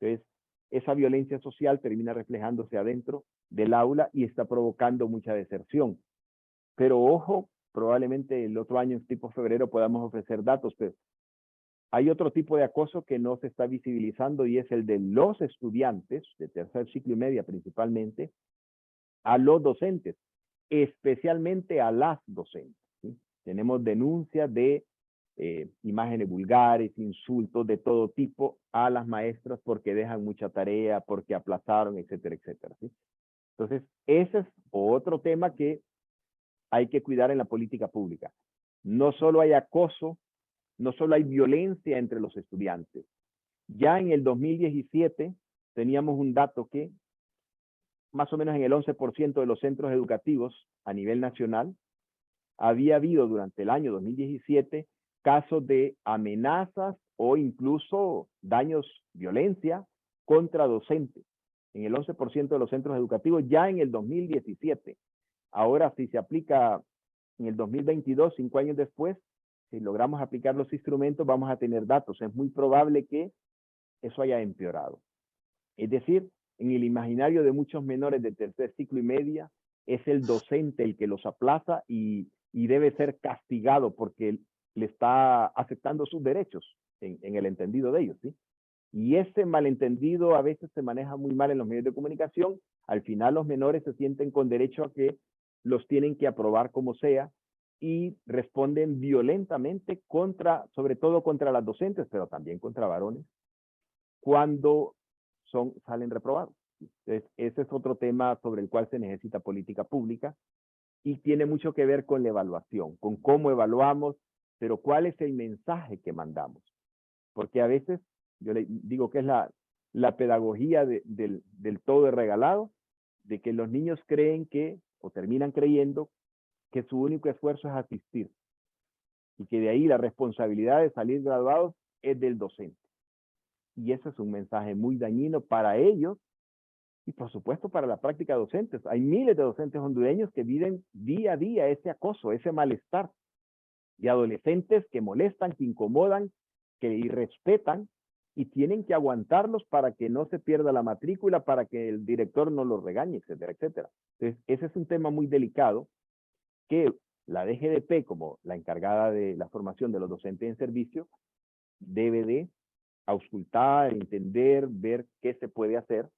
Entonces, esa violencia social termina reflejándose adentro del aula y está provocando mucha deserción. Pero ojo, probablemente el otro año, en tipo febrero, podamos ofrecer datos, pero hay otro tipo de acoso que no se está visibilizando y es el de los estudiantes, de tercer ciclo y media principalmente, a los docentes, especialmente a las docentes, ¿sí? Tenemos denuncias de imágenes vulgares, insultos de todo tipo a las maestras porque dejan mucha tarea, porque aplazaron, etcétera, etcétera, ¿sí? Entonces, ese es otro tema que hay que cuidar en la política pública. No solo hay acoso, no solo hay violencia entre los estudiantes. Ya en el 2017 teníamos un dato que más o menos en el 11% de los centros educativos a nivel nacional había habido durante el año 2017 casos de amenazas o incluso daños, violencia contra docentes. En el 11% de los centros educativos ya en el 2017. Ahora, si se aplica en el 2022, 5 años después, si logramos aplicar los instrumentos, vamos a tener datos. Es muy probable que eso haya empeorado. Es decir, en el imaginario de muchos menores de tercer ciclo y media, es el docente el que los aplaza y debe ser castigado porque le está afectando sus derechos en el entendido de ellos, ¿sí? Y ese malentendido a veces se maneja muy mal en los medios de comunicación. Al final los menores se sienten con derecho a que los tienen que aprobar como sea y responden violentamente contra, sobre todo contra las docentes, pero también contra varones, cuando salen reprobados. Entonces, ese es otro tema sobre el cual se necesita política pública y tiene mucho que ver con la evaluación, con cómo evaluamos, pero cuál es el mensaje que mandamos. Porque a veces, yo le digo que es la pedagogía del todo regalado, de que los niños creen que, o terminan creyendo, que su único esfuerzo es asistir. Y que de ahí la responsabilidad de salir graduados es del docente. Y ese es un mensaje muy dañino para ellos y por supuesto para la práctica de docentes. Hay miles de docentes hondureños que viven día a día ese acoso, ese malestar de adolescentes que molestan, que incomodan, que irrespetan y tienen que aguantarlos para que no se pierda la matrícula, para que el director no los regañe, etcétera, etcétera. Entonces, ese es un tema muy delicado que la DGDP, como la encargada de la formación de los docentes en servicio, debe de auscultar, entender, ver qué se puede hacer,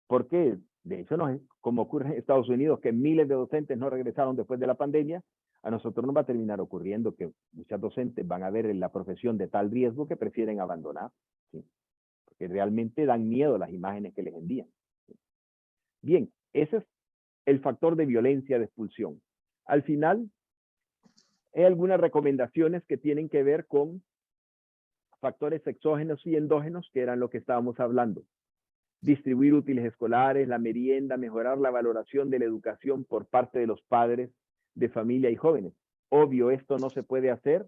porque de hecho, no es como ocurre en Estados Unidos, que miles de docentes no regresaron después de la pandemia. A nosotros nos va a terminar ocurriendo que muchas docentes van a ver en la profesión de tal riesgo que prefieren abandonar, ¿sí? Porque realmente dan miedo las imágenes que les envían, ¿sí? Bien, ese es el factor de violencia de expulsión. Al final, hay algunas recomendaciones que tienen que ver con factores exógenos y endógenos, que eran lo que estábamos hablando. Distribuir útiles escolares, la merienda, mejorar la valoración de la educación por parte de los padres de familia y jóvenes. Obvio, esto no se puede hacer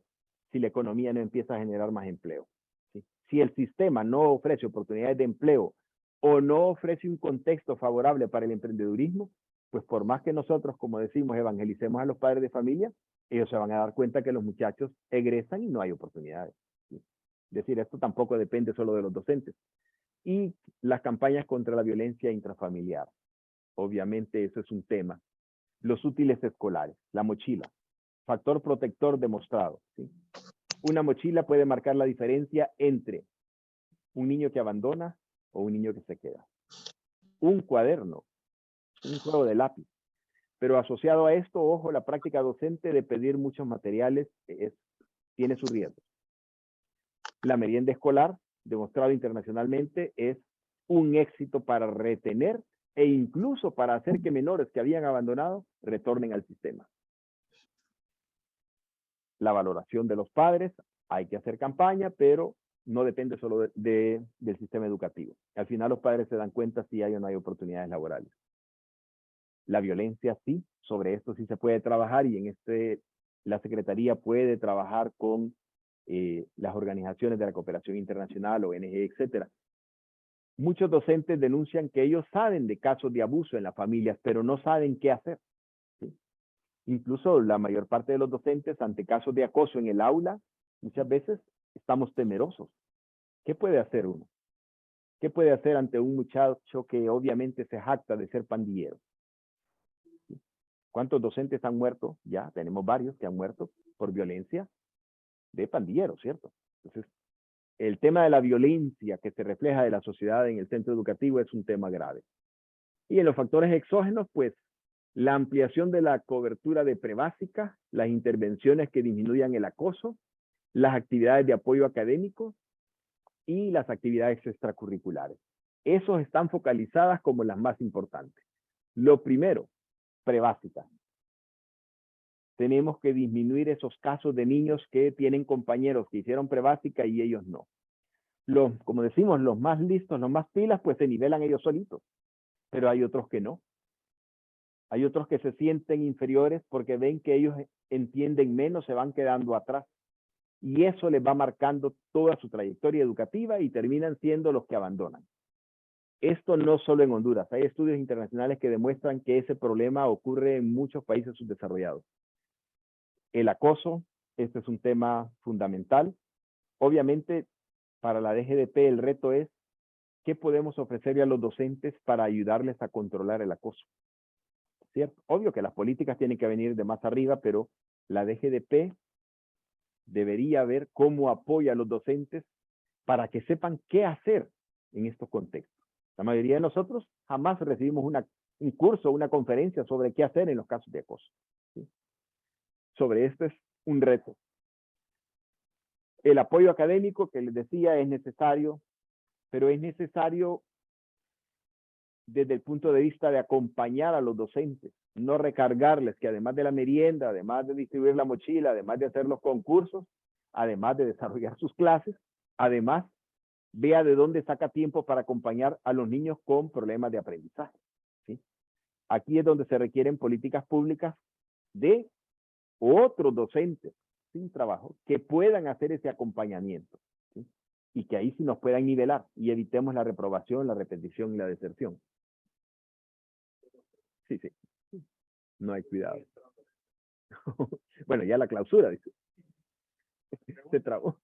si la economía no empieza a generar más empleo, ¿sí? Si el sistema no ofrece oportunidades de empleo o no ofrece un contexto favorable para el emprendedurismo, pues por más que nosotros, como decimos, evangelicemos a los padres de familia, ellos se van a dar cuenta que los muchachos egresan y no hay oportunidades, ¿sí? Es decir, esto tampoco depende solo de los docentes. Y las campañas contra la violencia intrafamiliar. Obviamente eso es un tema. Los útiles escolares, la mochila, factor protector demostrado, ¿sí? Una mochila puede marcar la diferencia entre un niño que abandona o un niño que se queda. Un cuaderno, un juego de lápiz. Pero asociado a esto, ojo, la práctica docente de pedir muchos materiales tiene su riesgo. La merienda escolar, demostrado internacionalmente, es un éxito para retener e incluso para hacer que menores que habían abandonado retornen al sistema. La valoración de los padres, hay que hacer campaña, pero no depende solo del sistema educativo. Al final los padres se dan cuenta si hay o no hay oportunidades laborales. La violencia sí, sobre esto sí se puede trabajar y en la Secretaría puede trabajar con las organizaciones de la cooperación internacional, ONG, etcétera. Muchos docentes denuncian que ellos saben de casos de abuso en las familias, pero no saben qué hacer, ¿sí? Incluso la mayor parte de los docentes, ante casos de acoso en el aula, muchas veces estamos temerosos. ¿Qué puede hacer uno? ¿Qué puede hacer ante un muchacho que obviamente se jacta de ser pandillero? ¿Sí? ¿Cuántos docentes han muerto? Ya tenemos varios que han muerto por violencia de pandilleros, ¿cierto? Entonces, el tema de la violencia que se refleja de la sociedad en el centro educativo es un tema grave. Y en los factores exógenos, pues, la ampliación de la cobertura de prebásica, las intervenciones que disminuyan el acoso, las actividades de apoyo académico y las actividades extracurriculares. Esos están focalizadas como las más importantes. Lo primero, prebásica. Tenemos que disminuir esos casos de niños que tienen compañeros que hicieron prebásica y ellos no. Como decimos, los más listos, los más pilas, pues se nivelan ellos solitos. Pero hay otros que no. Hay otros que se sienten inferiores porque ven que ellos entienden menos, se van quedando atrás. Y eso les va marcando toda su trayectoria educativa y terminan siendo los que abandonan. Esto no solo en Honduras. Hay estudios internacionales que demuestran que ese problema ocurre en muchos países subdesarrollados. El acoso, este es un tema fundamental. Obviamente, para la DGDP el reto es ¿qué podemos ofrecerle a los docentes para ayudarles a controlar el acoso? ¿Cierto? Obvio que las políticas tienen que venir de más arriba, pero la DGDP debería ver cómo apoya a los docentes para que sepan qué hacer en estos contextos. La mayoría de nosotros jamás recibimos un curso, una conferencia sobre qué hacer en los casos de acoso. ¿Sí? Sobre esto es un reto. El apoyo académico que les decía es necesario, pero es necesario desde el punto de vista de acompañar a los docentes, no recargarles, que además de la merienda, además de distribuir la mochila, además de hacer los concursos, además de desarrollar sus clases, además vea de dónde saca tiempo para acompañar a los niños con problemas de aprendizaje. ¿Sí? Aquí es donde se requieren políticas públicas de otros docentes sin trabajo que puedan hacer ese acompañamiento. ¿Sí? Y que ahí sí nos puedan nivelar y evitemos la reprobación, la repetición y la deserción. Sí, sí. No hay cuidado. Bueno, ya la clausura, dice. Se trabó.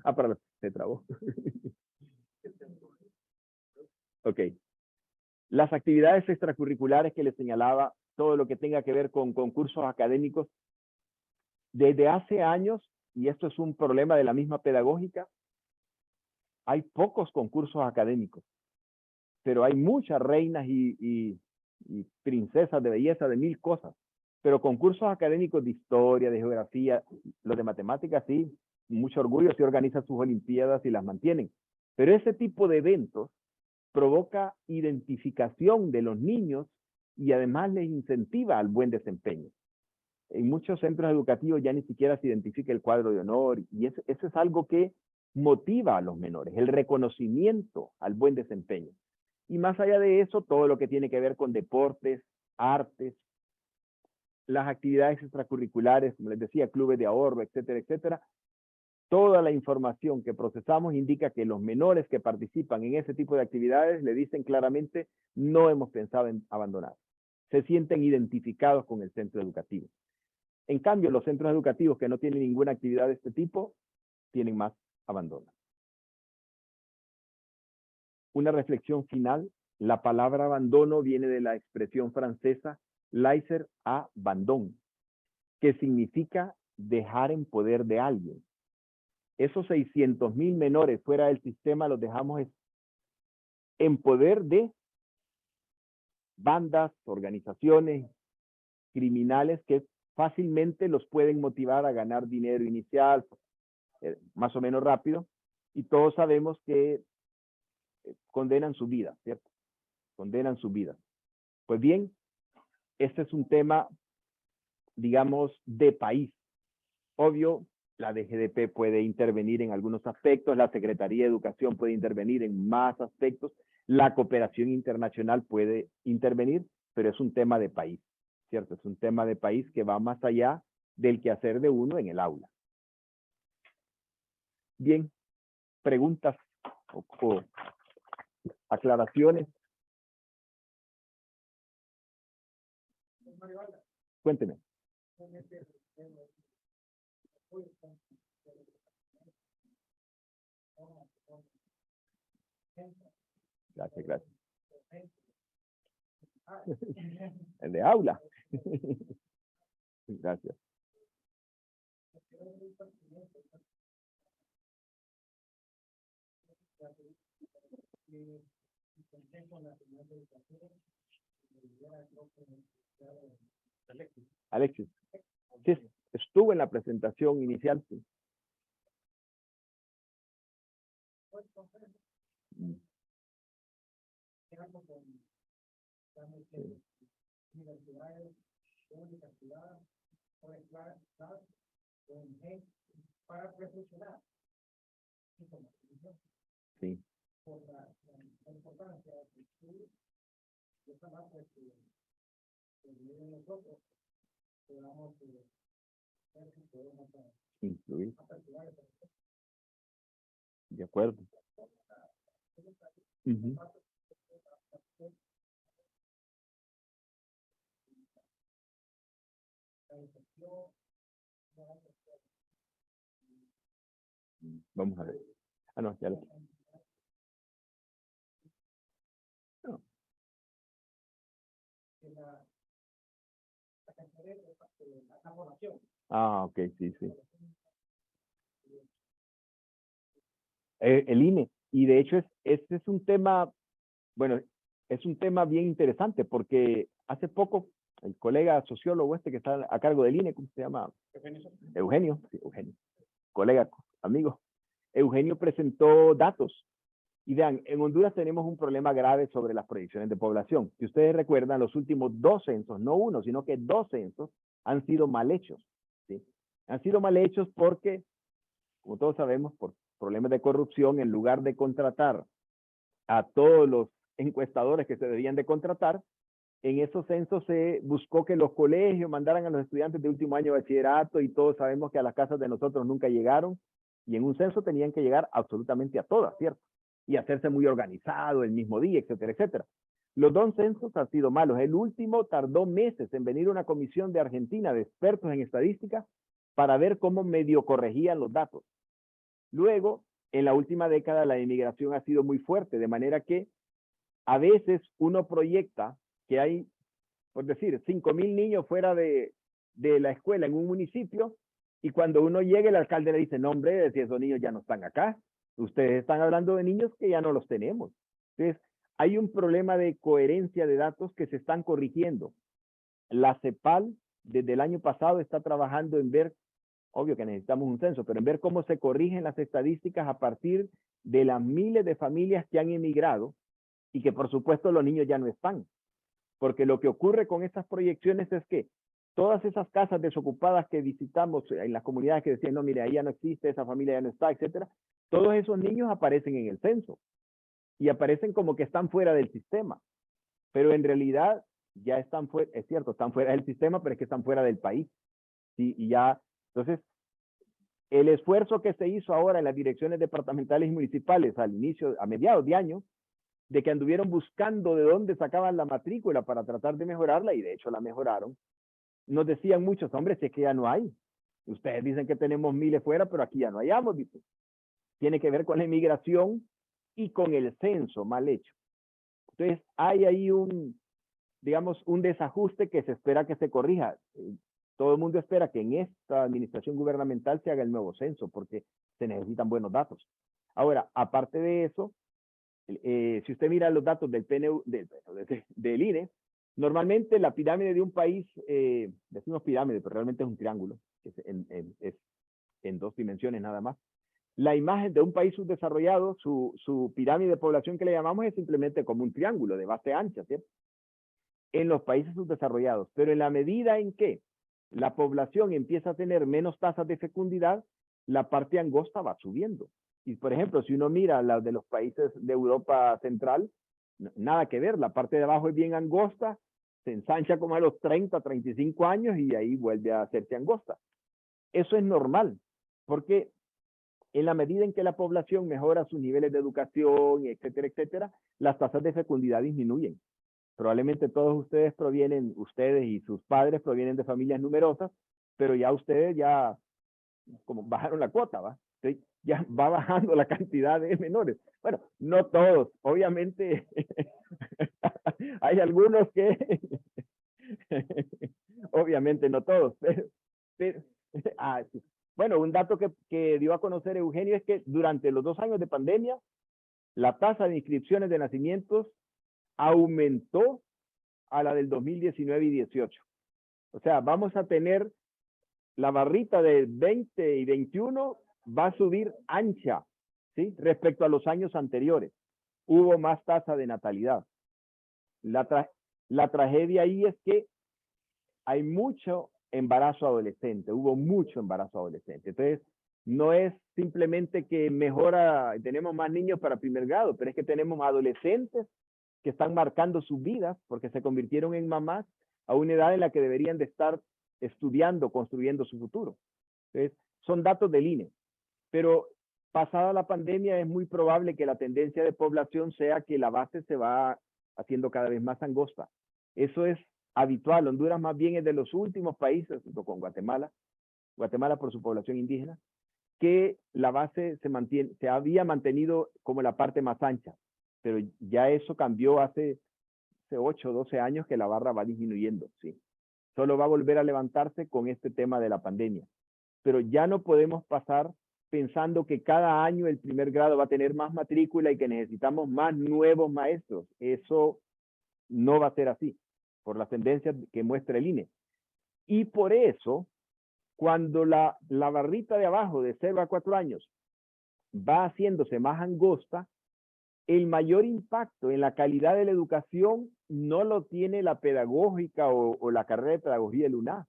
Ah, perdón, se trabó. Ok. Las actividades extracurriculares que les señalaba, todo lo que tenga que ver con concursos académicos, desde hace años, y esto es un problema de la misma pedagógica, hay pocos concursos académicos, pero hay muchas reinas y princesas de belleza de mil cosas. Pero concursos académicos de historia, de geografía, los de matemáticas, sí, mucho orgullo, sí organizan sus olimpiadas y las mantienen. Pero ese tipo de eventos provoca identificación de los niños y además les incentiva al buen desempeño. En muchos centros educativos ya ni siquiera se identifica el cuadro de honor y eso es algo que motiva a los menores, el reconocimiento al buen desempeño. Y más allá de eso, todo lo que tiene que ver con deportes, artes, las actividades extracurriculares, como les decía, clubes de ahorro, etcétera, etcétera. Toda la información que procesamos indica que los menores que participan en ese tipo de actividades le dicen claramente, no hemos pensado en abandonar. Se sienten identificados con el centro educativo. En cambio, los centros educativos que no tienen ninguna actividad de este tipo, tienen más abandono. Una reflexión final. La palabra abandono viene de la expresión francesa laisser abandon, que significa dejar en poder de alguien. Esos 600,000 menores fuera del sistema los dejamos en poder de bandas, organizaciones criminales que fácilmente los pueden motivar a ganar dinero inicial, más o menos rápido, y todos sabemos que condenan su vida, ¿cierto? Condenan su vida. Pues bien, este es un tema, digamos, de país. Obvio, la DGDP puede intervenir en algunos aspectos, la Secretaría de Educación puede intervenir en más aspectos, la cooperación internacional puede intervenir, pero es un tema de país, ¿cierto? Es un tema de país que va más allá del quehacer de uno en el aula. Bien, preguntas o aclaraciones. Cuénteme. Gracias, gracias. El de aula. Gracias. Alexis. Sí, estuvo en la presentación inicial. Sí. Sí. Incluir. De acuerdo. Ujú. Vamos a ver. Ah, no, ya lo... No. Ah, ok, sí, sí. El INE. Y de hecho, este es un tema, bueno, es un tema bien interesante porque hace poco el colega sociólogo este que está a cargo del INE, ¿cómo se llama? Eugenio, sí, Eugenio, colega, amigo. Eugenio presentó datos. Y vean, en Honduras tenemos un problema grave sobre las proyecciones de población. Si ustedes recuerdan, los últimos 2 censos, no uno, sino que 2 censos, han sido mal hechos. ¿Sí? Han sido mal hechos porque, como todos sabemos, por problemas de corrupción, en lugar de contratar a todos los encuestadores que se debían de contratar, en esos censos se buscó que los colegios mandaran a los estudiantes de último año de bachillerato y todos sabemos que a las casas de nosotros nunca llegaron y en un censo tenían que llegar absolutamente a todas, ¿cierto? Y hacerse muy organizado el mismo día, etcétera, etcétera. Los 2 censos han sido malos. El último tardó meses en venir una comisión de Argentina de expertos en estadística para ver cómo medio corregían los datos. Luego, en la última década, la inmigración ha sido muy fuerte, de manera que a veces uno proyecta que hay, por decir, 5,000 niños fuera de la escuela en un municipio, y cuando uno llega, el alcalde le dice, no, hombre, si esos niños ya no están acá, ustedes están hablando de niños que ya no los tenemos. Entonces, hay un problema de coherencia de datos que se están corrigiendo. La CEPAL, desde el año pasado, está trabajando en ver, obvio que necesitamos un censo, pero en ver cómo se corrigen las estadísticas a partir de las miles de familias que han emigrado y que por supuesto los niños ya no están. Porque lo que ocurre con estas proyecciones es que todas esas casas desocupadas que visitamos en las comunidades que decían, no, mire, ahí ya no existe, esa familia ya no está, etcétera, todos esos niños aparecen en el censo y aparecen como que están fuera del sistema, pero en realidad ya están fuera, es cierto, están fuera del sistema, pero es que están fuera del país. ¿Sí? Y ya, entonces, el esfuerzo que se hizo ahora en las direcciones departamentales y municipales al inicio, a mediados de año, de que anduvieron buscando de dónde sacaban la matrícula para tratar de mejorarla, y de hecho la mejoraron, nos decían muchos, hombres, es que ya no hay. Ustedes dicen que tenemos miles fuera, pero aquí ya no hayamos, dice. Tiene que ver con la inmigración y con el censo mal hecho. Entonces, hay ahí digamos, un desajuste que se espera que se corrija. Todo el mundo espera que en esta administración gubernamental se haga el nuevo censo, porque se necesitan buenos datos. Ahora, aparte de eso, si usted mira los datos del PNU, del INE, normalmente la pirámide de un país, decimos pirámide, pero realmente es un triángulo, es en 2 dimensiones nada más. La imagen de un país subdesarrollado, su pirámide de población que le llamamos es simplemente como un triángulo de base ancha, ¿cierto? En los países subdesarrollados, pero en la medida en que la población empieza a tener menos tasas de fecundidad, la parte angosta va subiendo. Y por ejemplo, si uno mira la de los países de Europa Central, nada que ver, la parte de abajo es bien angosta, se ensancha como a los 30, 35 años y ahí vuelve a hacerse angosta. Eso es normal, porque en la medida en que la población mejora sus niveles de educación, etcétera, etcétera, las tasas de fecundidad disminuyen. Probablemente todos ustedes y sus padres provienen de familias numerosas, pero ya ustedes ya como bajaron la cuota, ¿va? Entonces, ya va bajando la cantidad de menores. Bueno, no todos, obviamente hay algunos que, obviamente no todos, pero sí. Bueno, un dato que dio a conocer Eugenio es que durante los 2 años de pandemia, la tasa de inscripciones de nacimientos aumentó a la del 2019 y 18. O sea, vamos a tener la barrita de 20 y 21 va a subir ancha, ¿sí? Respecto a los años anteriores. Hubo más tasa de natalidad. La tragedia ahí es que hay mucho embarazo adolescente, hubo mucho embarazo adolescente. Entonces, no es simplemente que mejora, tenemos más niños para primer grado, pero es que tenemos adolescentes que están marcando sus vidas porque se convirtieron en mamás a una edad en la que deberían de estar estudiando, construyendo su futuro. Entonces, son datos del INE. Pero pasada la pandemia es muy probable que la tendencia de población sea que la base se va haciendo cada vez más angosta. Eso es habitual. Honduras más bien es de los últimos países, junto con Guatemala por su población indígena, que la base se había mantenido como la parte más ancha, pero ya eso cambió hace 8 o 12 años que la barra va disminuyendo, sí. Solo va a volver a levantarse con este tema de la pandemia. Pero ya no podemos pasar pensando que cada año el primer grado va a tener más matrícula y que necesitamos más nuevos maestros. Eso no va a ser así, por las tendencias que muestra el INE. Y por eso, cuando la barrita de abajo de 0 a 4 años va haciéndose más angosta, el mayor impacto en la calidad de la educación no lo tiene la pedagógica o la carrera de pedagogía del UNA.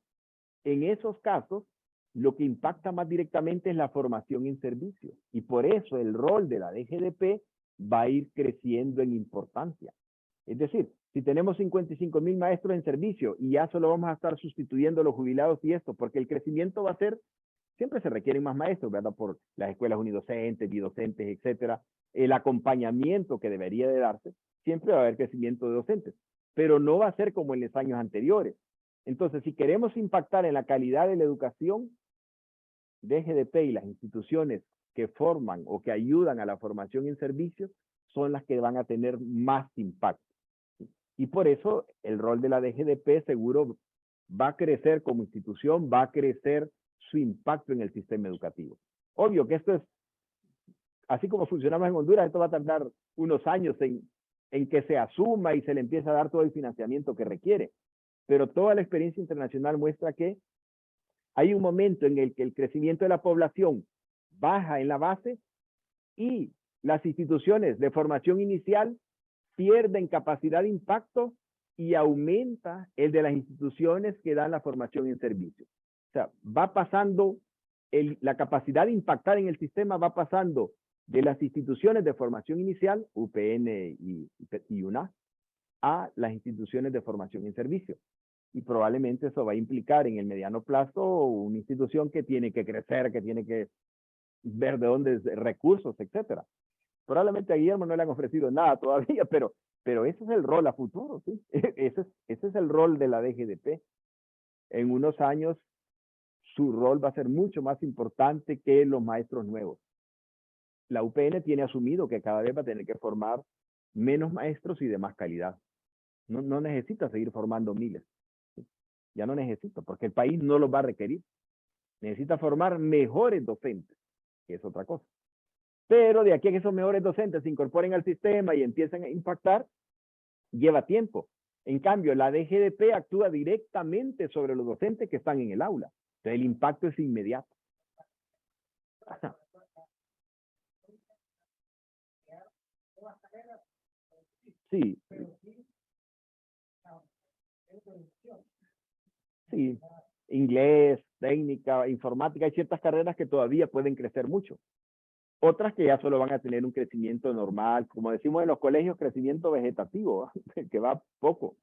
En esos casos, lo que impacta más directamente es la formación en servicio. Y por eso el rol de la DGDP va a ir creciendo en importancia. Es decir, si tenemos 55,000 maestros en servicio y ya solo vamos a estar sustituyendo a los jubilados y esto, porque el crecimiento va a ser, siempre se requieren más maestros, ¿verdad? Por las escuelas unidocentes, bidocentes, etcétera. El acompañamiento que debería de darse, siempre va a haber crecimiento de docentes, pero no va a ser como en los años anteriores. Entonces, si queremos impactar en la calidad de la educación, DGDP y las instituciones que forman o que ayudan a la formación en servicios son las que van a tener más impacto. Y por eso el rol de la DGDP seguro va a crecer como institución, va a crecer su impacto en el sistema educativo. Obvio que esto es, así como funcionamos en Honduras, esto va a tardar unos años en que se asuma y se le empiece a dar todo el financiamiento que requiere. Pero toda la experiencia internacional muestra que hay un momento en el que el crecimiento de la población baja en la base y las instituciones de formación inicial pierden capacidad de impacto y aumenta el de las instituciones que dan la formación en servicio. O sea, va pasando, la capacidad de impactar en el sistema va pasando de las instituciones de formación inicial, UPN y UNA, a las instituciones de formación en servicio. Y probablemente eso va a implicar en el mediano plazo una institución que tiene que crecer, que tiene que ver de dónde recursos, etcétera. Probablemente a Guillermo no le han ofrecido nada todavía, pero ese es el rol a futuro, ¿sí? Ese es el rol de la DGDP. En unos años, su rol va a ser mucho más importante que los maestros nuevos. La UPN tiene asumido que cada vez va a tener que formar menos maestros y de más calidad. No necesita seguir formando miles. ¿Sí? Ya no necesita, porque el país no los va a requerir. Necesita formar mejores docentes, que es otra cosa. Pero de aquí a que esos mejores docentes se incorporen al sistema y empiecen a impactar, lleva tiempo. En cambio, la DGDP actúa directamente sobre los docentes que están en el aula. Entonces, el impacto es inmediato. Sí. Sí. Inglés, técnica, informática, hay ciertas carreras que todavía pueden crecer mucho. Otras que ya solo van a tener un crecimiento normal, como decimos en los colegios, crecimiento vegetativo, que va poco.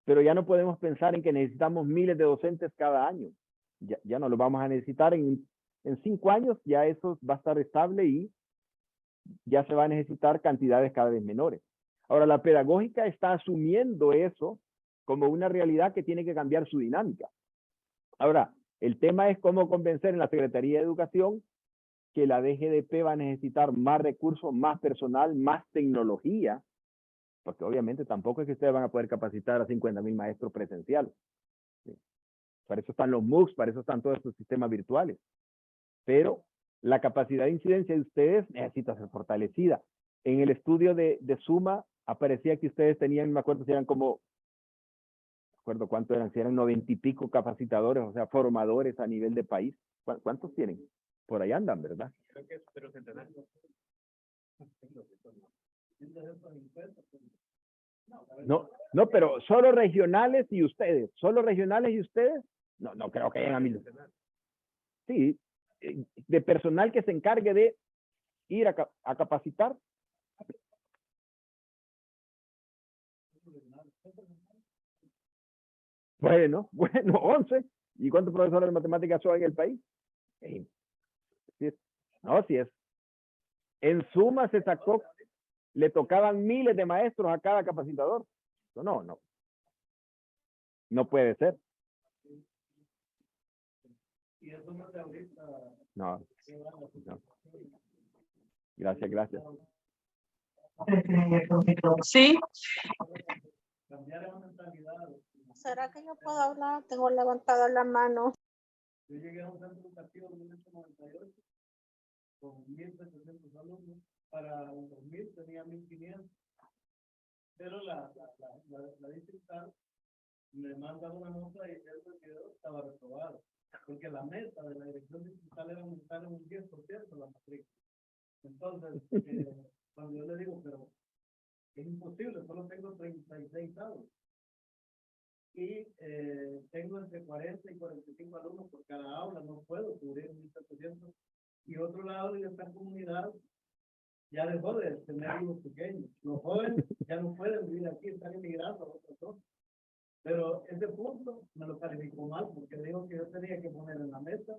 Pero ya no podemos pensar en que necesitamos miles de docentes cada año. Ya no lo vamos a necesitar en 5 años, ya eso va a estar estable y ya se va a necesitar cantidades cada vez menores. Ahora, la pedagógica está asumiendo eso como una realidad que tiene que cambiar su dinámica. Ahora, el tema es cómo convencer en la Secretaría de Educación que la DGDP va a necesitar más recursos, más personal, más tecnología, porque obviamente tampoco es que ustedes van a poder capacitar a 50,000 maestros presenciales. ¿Sí? Para eso están los MOOCs, para eso están todos estos sistemas virtuales. Pero la capacidad de incidencia de ustedes necesita ser fortalecida. En el estudio de Suma aparecía que ustedes tenían, me acuerdo si eran como acuerdo cuántos eran, si eran 90 y pico capacitadores, o sea, formadores a nivel de país. ¿Cuántos tienen? Por ahí andan, ¿verdad? Creo que es pero centenario. No, pero solo regionales y ustedes, solo regionales y ustedes, no creo que hayan a 1000. Sí, de personal que se encargue de ir a capacitar. Bueno, 11. ¿Y cuántos profesores de matemáticas son en el país? Sí es. No, sí es. En suma se sacó, le tocaban miles de maestros a cada capacitador. No puede ser. No. Gracias. Sí. ¿Será que yo puedo hablar? Tengo levantada la mano. Yo llegué a un centro educativo en 1998 con 1.700 alumnos. Para el 2000 tenía 1.500. Pero la distrital me manda una nota y el servidor estaba reprobado. Porque la meta de la dirección distrital era aumentar en un 10% la matrícula. Entonces, cuando yo le digo, pero es imposible, solo tengo 36 aulas. Y tengo entre 40 y 45 alumnos por cada aula, no puedo cubrir 1.700. Y otro lado, y esta comunidad ya dejó de tener hijos pequeños. Los jóvenes ya no pueden vivir aquí, están emigrando a otras zonas. Pero ese punto me lo calificó mal, porque dijo que yo tenía que poner en la mesa,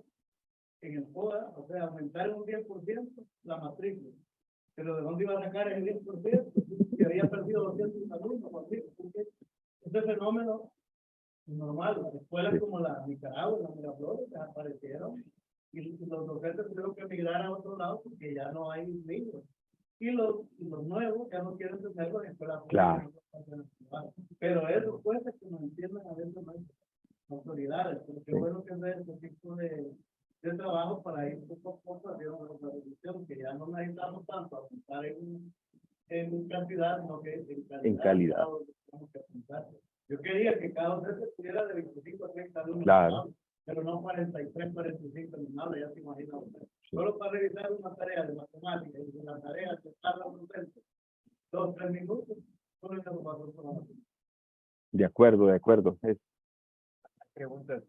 en el POA, o sea, aumentar en un 10% la matrícula. Pero ¿de dónde iba a sacar el 10%? Que había perdido 200 alumnos, porque ese fenómeno normal, escuelas como la Nicaragua, la Miraflores, desaparecieron y los docentes tuvieron que emigrar a otro lado porque ya no hay libros. Y los nuevos ya no quieren tenerlo en escuelas públicas. Claro. Pero eso cuesta que nos entiendan a veces las autoridades, pero qué bueno que ver ese tipo de trabajo para ir poco a poco haciendo la reducción, que ya no necesitamos tanto apuntar en cantidad, sino que en calidad. Yo quería que cada docente estuviera de 25 a 30 alumnos, claro, pero no 43, 45 en una aula, ya se imagina usted. Solo para revisar una tarea de matemáticas y una tarea que tarda un docente 2 3 minutos, solo eso lo pasó por la. De acuerdo. Preguntas.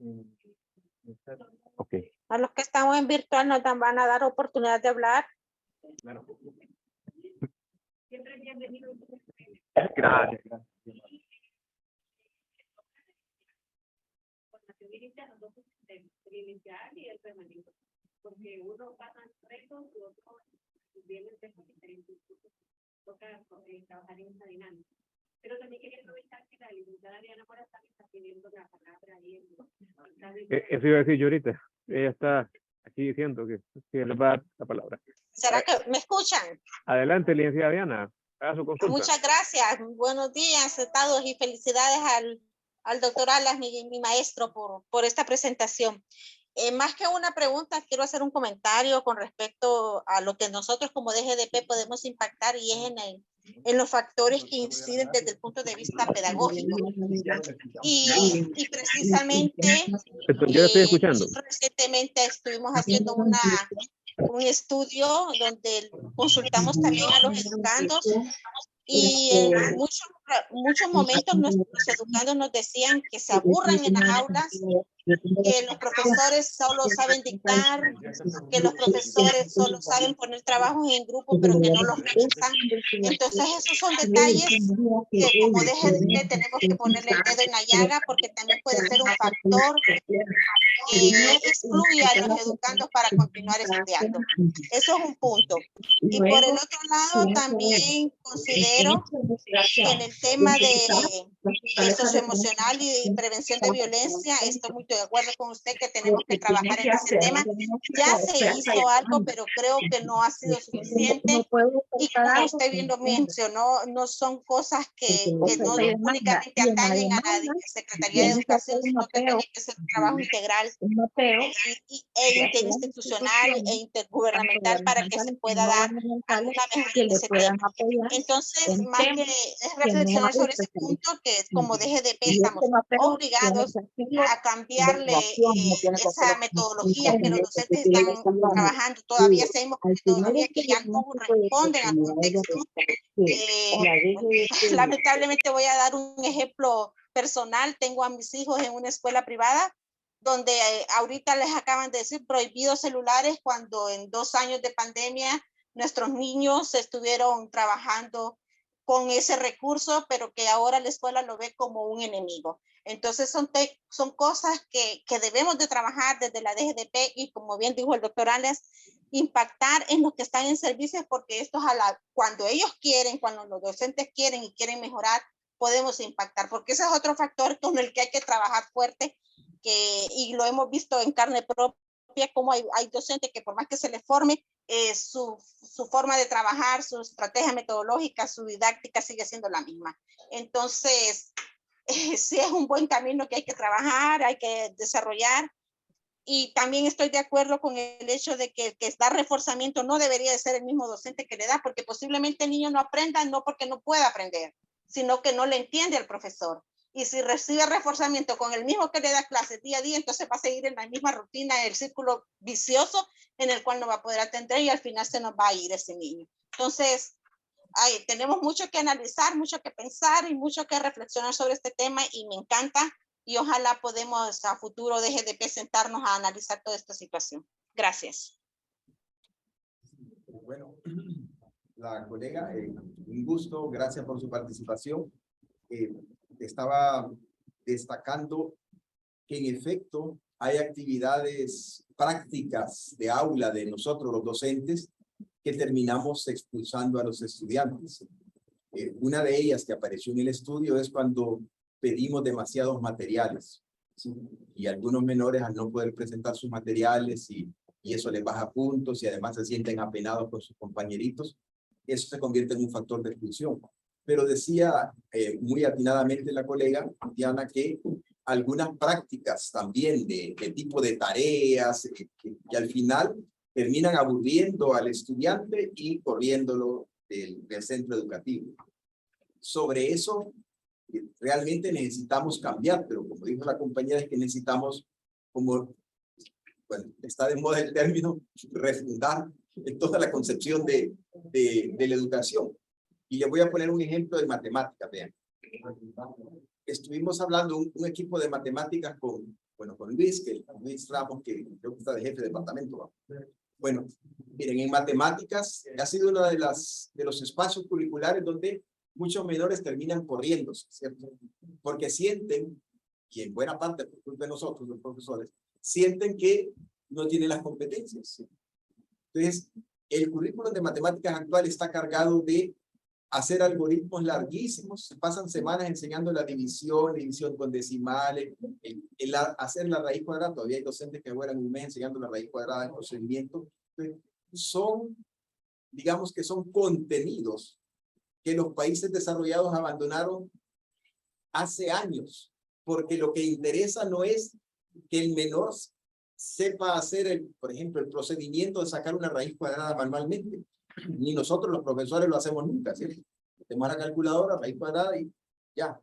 Ok. A los que estamos en virtual nos van a dar oportunidad de hablar. Claro. Siempre bienvenido. Gracias. Nosotros el inicial y el permanente, porque uno pasa retos y otro viene de diferentes grupos, toca trabajar en esa dinámica. Pero también quería aprovechar que la licenciada Diana Mora está teniendo la palabra ahí. Eso iba a decir yo ahorita. Ella está aquí diciendo que le va a dar la palabra. ¿Será que me escuchan? Adelante, licenciada Diana. Haga su consulta. Muchas gracias. Buenos días a todos y felicidades al doctor Alas, mi maestro, por esta presentación. Más que una pregunta, quiero hacer un comentario con respecto a lo que nosotros como DGDP podemos impactar y es en los factores que inciden desde el punto de vista pedagógico. Y precisamente Yo la estoy escuchando. Recientemente estuvimos haciendo un estudio donde consultamos también a los educandos y en muchos momentos nuestros educandos nos decían que se aburren en las aulas, que los profesores solo saben dictar, que los profesores solo saben poner trabajos en grupo, pero que no los revisan. Entonces esos son detalles que como DGDP tenemos que ponerle el dedo en la llaga, porque también puede ser un factor que excluye a los educandos para continuar estudiando. Eso es un punto. Y por el otro lado, también considero que en el tema de socioemocional y prevención de violencia, estoy muy de acuerdo con usted que tenemos que trabajar en ese tema. Ya se hizo algo, pero creo que no ha sido suficiente. Y como usted bien lo mencionó, no son cosas que no únicamente atañen a la Secretaría de Educación, sino que tiene que ser un trabajo integral interinstitucional e intergubernamental para que se pueda dar alguna mejora en ese tema. Entonces, más que es reflexionar sobre ese punto, que como como DGDP estamos obligados a cambiarle esa metodología que los docentes están trabajando. Todavía seguimos con metodología que ya no responden al contexto. Lamentablemente voy a dar un ejemplo personal. Tengo a mis hijos en una escuela privada donde ahorita les acaban de decir prohibidos celulares, cuando en 2 años de pandemia nuestros niños estuvieron trabajando con ese recurso, pero que ahora la escuela lo ve como un enemigo. Entonces son cosas que debemos de trabajar desde la DGDP y, como bien dijo el doctor Alex, impactar en los que están en servicios, porque esto cuando ellos quieren, cuando los docentes quieren y quieren mejorar, podemos impactar, porque ese es otro factor con el que hay que trabajar fuerte, y lo hemos visto en carne propia, como hay docentes que por más que se les forme, su forma de trabajar, su estrategia metodológica, su didáctica sigue siendo la misma. Entonces, sí es un buen camino que hay que trabajar, hay que desarrollar. Y también estoy de acuerdo con el hecho de que el que da reforzamiento no debería de ser el mismo docente que le da, porque posiblemente el niño no aprenda, no porque no pueda aprender, sino que no le entiende al profesor. Y si recibe reforzamiento con el mismo que le da clases día a día, entonces va a seguir en la misma rutina, el círculo vicioso en el cual no va a poder atender y al final se nos va a ir ese niño. Entonces, tenemos mucho que analizar, mucho que pensar y mucho que reflexionar sobre este tema, y me encanta, y ojalá podemos a futuro DGDP sentarnos a analizar toda esta situación. Gracias. Bueno, la colega, un gusto, gracias por su participación. Estaba destacando que en efecto hay actividades prácticas de aula de nosotros los docentes que terminamos expulsando a los estudiantes. Una de ellas que apareció en el estudio es cuando pedimos demasiados materiales, ¿sí? Y algunos menores, al no poder presentar sus materiales y eso les baja puntos y además se sienten apenados con sus compañeritos, eso se convierte en un factor de exclusión. Pero decía muy atinadamente la colega Diana que algunas prácticas también de tipo de tareas que al final terminan aburriendo al estudiante y corriéndolo del centro educativo. Sobre eso realmente necesitamos cambiar, pero como dijo la compañera, es que necesitamos, como bueno, está de moda el término, refundar toda la concepción de la educación. Y le voy a poner un ejemplo de matemáticas. Vean, estuvimos hablando un equipo de matemáticas con Luis Ramos, que creo que está de jefe de departamento. Bueno, miren, en matemáticas ha sido uno de los espacios curriculares donde muchos menores terminan corriendo, ¿cierto? Porque sienten, y en buena parte por culpa de nosotros, los profesores, sienten que no tienen las competencias, ¿sí? Entonces, el currículum de matemáticas actual está cargado de hacer algoritmos larguísimos, se pasan semanas enseñando la división con decimales, hacer la raíz cuadrada. Todavía hay docentes que duran un mes enseñando la raíz cuadrada en procedimiento. Son, digamos que son contenidos que los países desarrollados abandonaron hace años, porque lo que interesa no es que el menor sepa hacer, por ejemplo, el procedimiento de sacar una raíz cuadrada manualmente. Ni nosotros los profesores lo hacemos nunca, ¿sí? Tenemos la calculadora, raíz cuadrada y ya.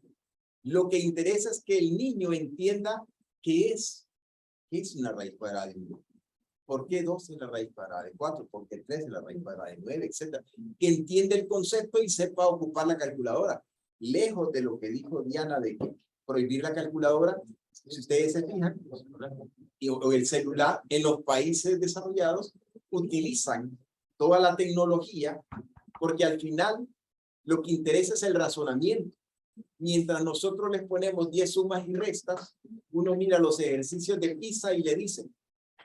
Lo que interesa es que el niño entienda qué es una raíz cuadrada de 1. ¿Por qué 2 es la raíz cuadrada de 4? ¿Por qué 3 es la raíz cuadrada de 9? Etcétera. Que entienda el concepto y sepa ocupar la calculadora. Lejos de lo que dijo Diana de prohibir la calculadora, si ustedes se fijan, o el celular, en los países desarrollados utilizan toda la tecnología, porque al final lo que interesa es el razonamiento. Mientras nosotros les ponemos 10 sumas y restas, uno mira los ejercicios de PISA y le dicen,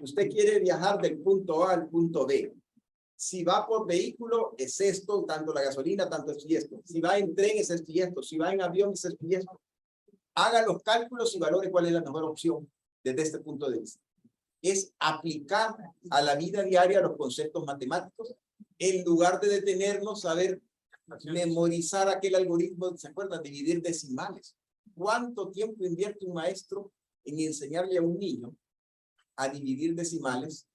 usted quiere viajar del punto A al punto B. Si va por vehículo, es esto, tanto la gasolina, tanto esto y esto. Si va en tren, es esto y esto. Si va en avión, es esto y esto. Haga los cálculos y valore cuál es la mejor opción desde este punto de vista. Es aplicar a la vida diaria los conceptos matemáticos en lugar de detenernos a ver, memorizar aquel algoritmo, ¿se acuerdan? Dividir decimales. ¿Cuánto tiempo invierte un maestro en enseñarle a un niño a dividir decimales?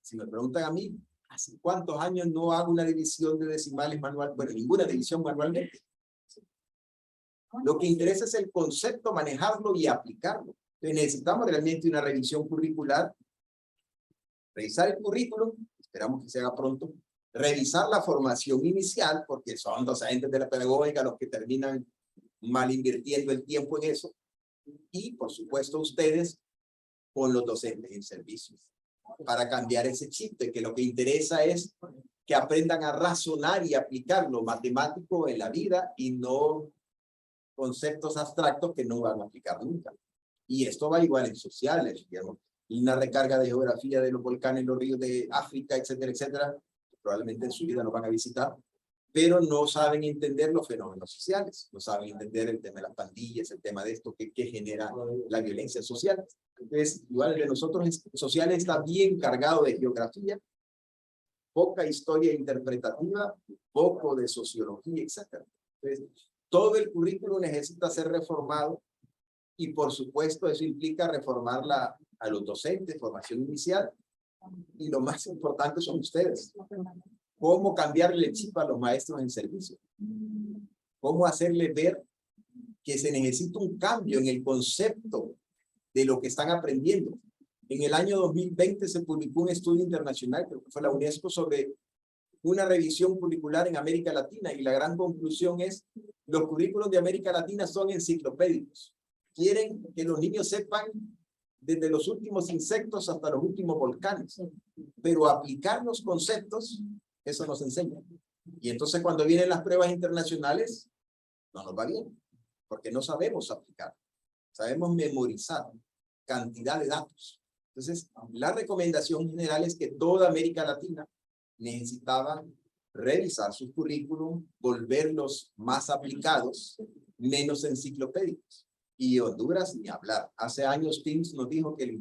Si me preguntan a mí, ¿hace cuántos años no hago una división de decimales manual? Bueno, ninguna división manualmente. Lo que interesa es el concepto, manejarlo y aplicarlo. Entonces necesitamos realmente una revisión curricular, revisar el currículum, esperamos que se haga pronto, revisar la formación inicial, porque son docentes de la pedagógica los que terminan mal invirtiendo el tiempo en eso, y por supuesto ustedes con los docentes en servicios, para cambiar ese chip de que lo que interesa es que aprendan a razonar y aplicar lo matemático en la vida y no conceptos abstractos que no van a aplicar nunca. Y esto va igual en sociales, digamos, una recarga de geografía de los volcanes, los ríos de África, etcétera, etcétera, probablemente en su vida lo van a visitar, pero no saben entender los fenómenos sociales, no saben entender el tema de las pandillas, el tema de esto que genera la violencia social. Entonces, igual el de nosotros sociales está bien cargado de geografía, poca historia interpretativa, poco de sociología, etcétera. Entonces, todo el currículo necesita ser reformado y por supuesto eso implica reformar a los docentes, formación inicial, y lo más importante son ustedes. ¿Cómo cambiarle el chip a los maestros en servicio? ¿Cómo hacerle ver que se necesita un cambio en el concepto de lo que están aprendiendo? En el año 2020 se publicó un estudio internacional, creo que fue la UNESCO, sobre una revisión curricular en América Latina, y la gran conclusión es: los currículos de América Latina son enciclopédicos. Quieren que los niños sepan desde los últimos insectos hasta los últimos volcanes, pero aplicar los conceptos, eso nos enseña. Y entonces cuando vienen las pruebas internacionales, no nos va bien, porque no sabemos aplicar, sabemos memorizar cantidad de datos. Entonces, la recomendación general es que toda América Latina necesitaba revisar sus currículum, volverlos más aplicados, menos enciclopédicos. Y Honduras, ni hablar. Hace años Teams nos dijo que la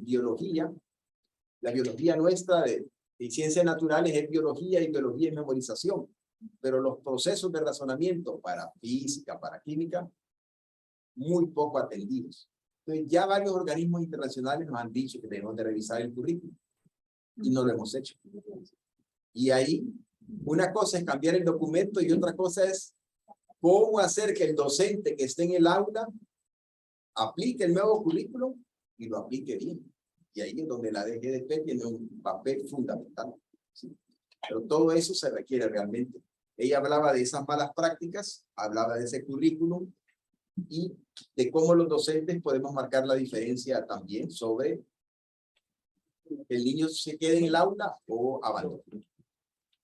biología nuestra de ciencias naturales es biología y biología es memorización. Pero los procesos de razonamiento para física, para química, muy poco atendidos. Entonces, ya varios organismos internacionales nos han dicho que tenemos de revisar el currículum y no lo hemos hecho. Y ahí, una cosa es cambiar el documento y otra cosa es cómo hacer que el docente que esté en el aula aplique el nuevo currículum y lo aplique bien. Y ahí es donde la DGDP tiene un papel fundamental. ¿Sí? Pero todo eso se requiere realmente. Ella hablaba de esas malas prácticas, hablaba de ese currículum y de cómo los docentes podemos marcar la diferencia también sobre el niño se quede en el aula o abandone.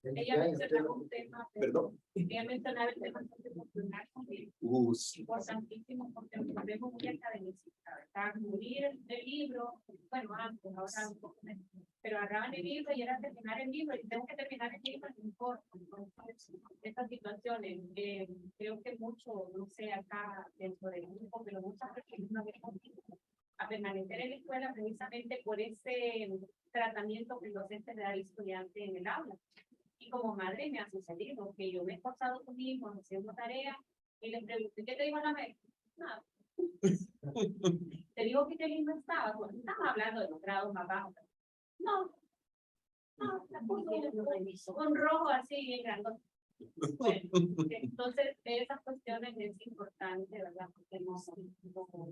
Ella mencionaba un tema, Perdón. ella mencionaba el tema sociocultural también. Sí. Importantísimo porque nos volvemos muy académicos, ¿verdad? Morir el libro, bueno, antes, ahora un poco menos, pero agarraban el libro y era terminar el libro, y tengo que terminar el libro, no importa. Entonces, estas situaciones, creo que mucho, no sé, acá dentro del grupo, pero muchas personas no vemos a permanecer en la escuela precisamente por ese tratamiento que el docente le da al estudiante en el aula. Y como madre me ha sucedido que yo me he esforzado con mi hijo haciendo tarea y le pregunto, ¿qué te dijo la maestra? Nada. Te digo que qué lindo estaba, cuando estamos hablando de los grados más bajos. No, la puso con rojo así bien grande. Bueno, entonces esas cuestiones es importante, ¿verdad? Porque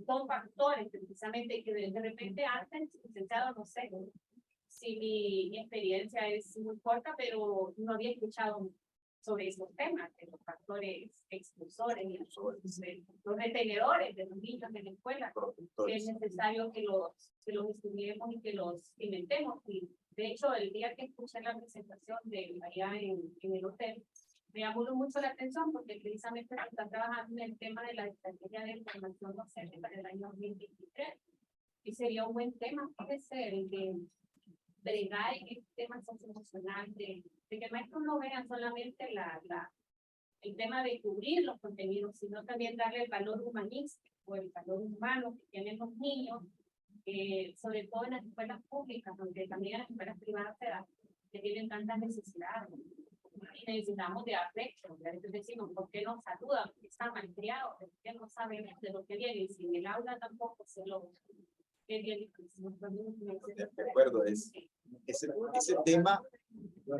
son factores precisamente que de repente antes, licenciado, no sé si mi experiencia es muy corta, pero no había escuchado sobre esos temas, de los factores expulsores, los retenedores de los niños en la escuela, que es necesario que los estudiemos y que los inventemos. Y de hecho, el día que escuché la presentación de allá en el hotel, me llamó mucho la atención porque precisamente se está trabajando en el tema de la estrategia de información docente para el año 2023. Y sería un buen tema, puede ser, el de bregar en el tema socioemocional, de que maestros no vean solamente el tema de cubrir los contenidos, sino también darle el valor humanístico o el valor humano que tienen los niños, sobre todo en las escuelas públicas, donde también en las escuelas privadas que tienen tantas necesidades. Y necesitamos de afecto. A veces decimos, ¿por qué no saludan? Porque están malcriados, ¿por qué no saben de lo que viene? Y si en el aula tampoco se lo... De acuerdo, ese tema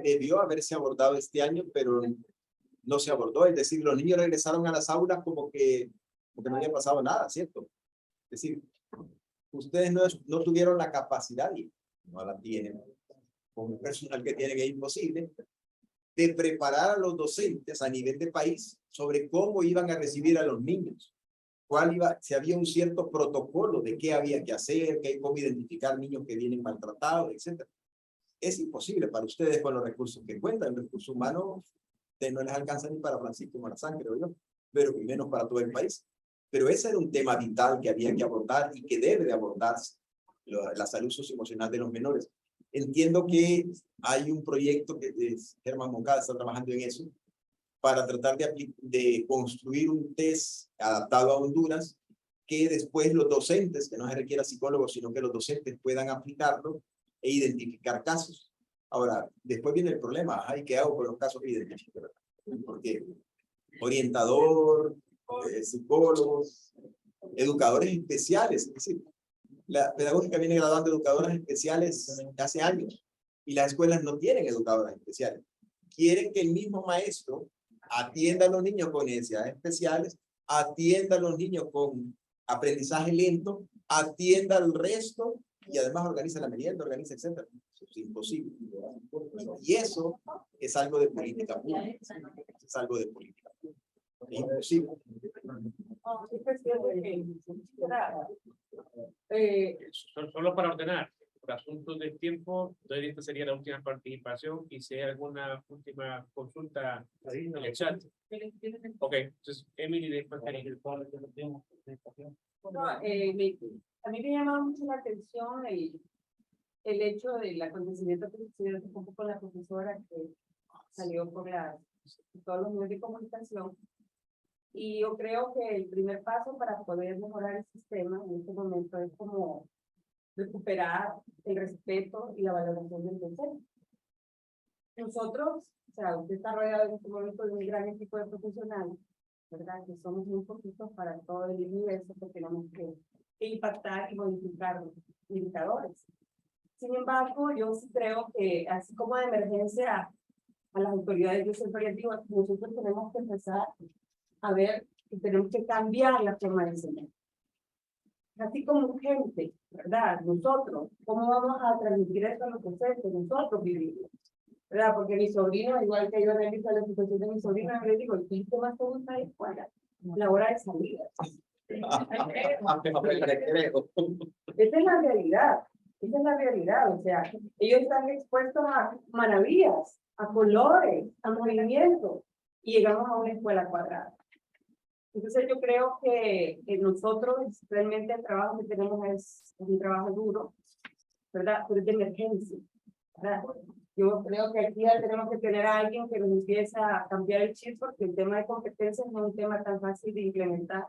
debió haberse abordado este año, pero no se abordó. Es decir, los niños regresaron a las aulas como que no había pasado nada, ¿cierto? Es decir, ustedes no tuvieron la capacidad, y no la tienen, con el personal que tienen es imposible, de preparar a los docentes a nivel de país sobre cómo iban a recibir a los niños. Si había un cierto protocolo de qué había que hacer, cómo identificar niños que vienen maltratados, etc. Es imposible para ustedes con los recursos que cuentan. El recurso humano no les alcanza ni para Francisco Morazán, creo yo, pero menos para todo el país. Pero ese era un tema vital que había que abordar y que debe de abordarse, la salud socioemocional de los menores. Entiendo que hay un proyecto que Germán Moncada está trabajando en eso, para tratar de construir un test adaptado a Honduras, que después los docentes, que no se requiera psicólogos, sino que los docentes puedan aplicarlo e identificar casos. Ahora, después viene el problema, ¿qué hago con los casos que identifico? Porque orientador, psicólogos, educadores especiales, es decir, la pedagógica viene graduando educadoras especiales hace años, y las escuelas no tienen educadoras especiales. Quieren que el mismo maestro atienda a los niños con necesidades especiales, atienda a los niños con aprendizaje lento, atienda al resto y además organiza la merienda, organiza, etc. Eso es imposible. Y eso es algo de política pública. Es algo de política pública. Es imposible. Solo para ordenar, por asuntos de tiempo, entonces esta sería la última participación y si hay alguna última consulta en el chat. Ok, entonces Emily después No, a mí me llama mucho la atención el hecho del acontecimiento que sucedió un poco con la profesora que salió por todos los medios de comunicación. Y yo creo que el primer paso para poder mejorar el sistema en este momento es como recuperar el respeto y la valoración del docente. Nosotros, o sea, usted está rodeado en este momento de un gran equipo de profesionales, ¿verdad? Que somos muy poquitos para todo el universo que tenemos que impactar y modificar los indicadores. Sin embargo, yo sí creo que, así como de emergencia a las autoridades, yo siempre les digo, nosotros tenemos que empezar a ver que tenemos que cambiar la forma de enseñar. Así como gente, ¿verdad? Nosotros, ¿cómo vamos a transmitir esto a los docentes? Nosotros vivimos, ¿verdad? Porque mi sobrino, igual que yo analizo la situación de mi sobrino, yo le digo, ¿qué más te gusta de la escuela? La hora de salida. Esa es la realidad. Esa es la realidad. O sea, ellos están expuestos a maravillas, a colores, a movimientos, y llegamos a una escuela cuadrada. Entonces yo creo que nosotros realmente el trabajo que tenemos es un trabajo duro, ¿verdad? Pero es de emergencia, ¿verdad? Yo creo que aquí tenemos que tener a alguien que nos empiece a cambiar el chip, porque el tema de competencias no es un tema tan fácil de implementar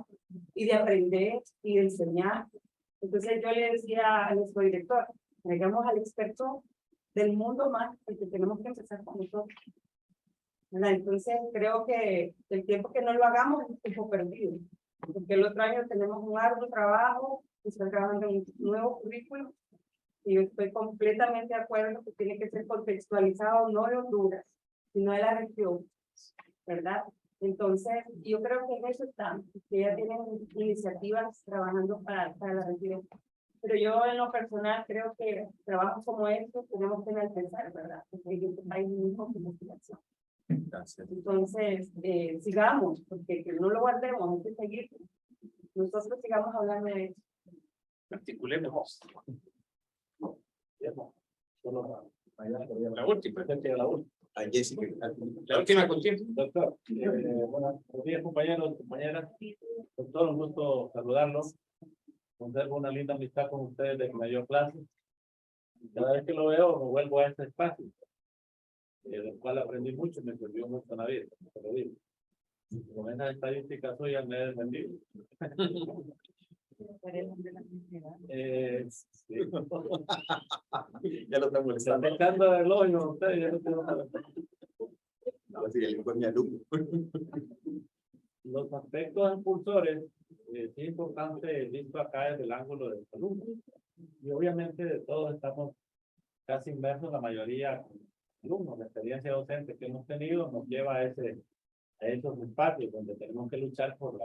y de aprender y de enseñar. Entonces yo le decía a nuestro director, traigamos al experto del mundo más, porque tenemos que empezar con nosotros. Entonces creo que el tiempo que no lo hagamos es un tiempo perdido, porque el otro año tenemos un arduo trabajo, estoy trabajando en un nuevo currículo, y yo estoy completamente de acuerdo que tiene que ser contextualizado no de Honduras, sino de la región, ¿verdad? Entonces yo creo que en eso están, que ya tienen iniciativas trabajando para la región. Pero yo en lo personal creo que trabajos como estos tenemos que enaltecer, ¿verdad? Porque en este país mismo que investigación. Gracias. Entonces, sigamos, porque que no lo guardemos, hay que seguir. Nosotros sigamos hablando de eso. articulemos. La última. A Jessica. La última contienda. Doctor, buenos días compañeros, compañeras. Doctor, un gusto saludarlos. Conservo una linda amistad con ustedes de mayor clase. Cada vez que lo veo, me vuelvo a este espacio, del cual aprendí mucho y me sirvió mucho en la vida, te lo digo. Con esas estadísticas hoy me he defendido. Sí. Ya lo están molestando. Está echando el hoyo a ustedes, ya no tengo nada. No, sí, él fue mi alumno. Los aspectos impulsores, es importante visto acá desde el ángulo del alumno. Y obviamente todos estamos casi inmersos, la mayoría alumnos. La experiencia docente que hemos tenido nos lleva a ese a esos espacios donde tenemos que luchar por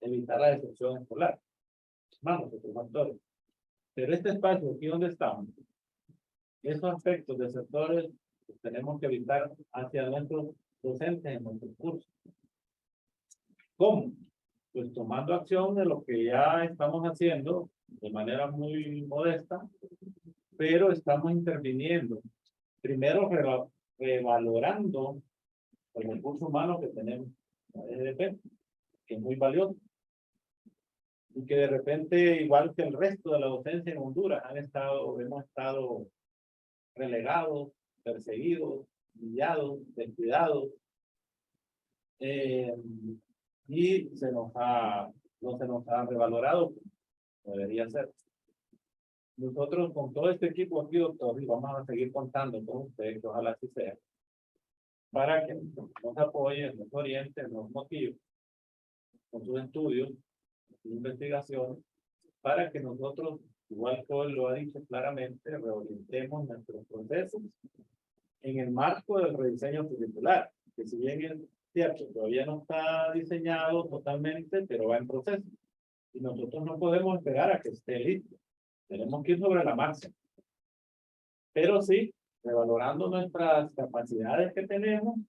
evitar la deserción escolar. Vamos, otros factores. Pero este espacio aquí donde estamos, esos aspectos de sectores pues, tenemos que evitar hacia nuestros docentes en nuestros cursos. ¿Cómo? Pues tomando acción de lo que ya estamos haciendo de manera muy modesta, pero estamos interviniendo. Primero, revalorando el recurso humano que tenemos en la EGDP, que es muy valioso. Y que de repente, igual que el resto de la docencia en Honduras, hemos estado relegados, perseguidos, humillados, descuidados. Y no se nos ha revalorado, como debería ser. Nosotros con todo este equipo aquí, doctor, y vamos a seguir contando con ustedes, que ojalá así sea, para que nos apoyen, nos orienten, nos motiven con sus estudios, sus investigaciones, para que nosotros, igual que hoy lo ha dicho claramente, reorientemos nuestros procesos en el marco del rediseño curricular, que si bien es cierto, todavía no está diseñado totalmente, pero va en proceso. Y nosotros no podemos esperar a que esté listo. Tenemos que ir sobre la marcha. Pero sí, revalorando nuestras capacidades que tenemos,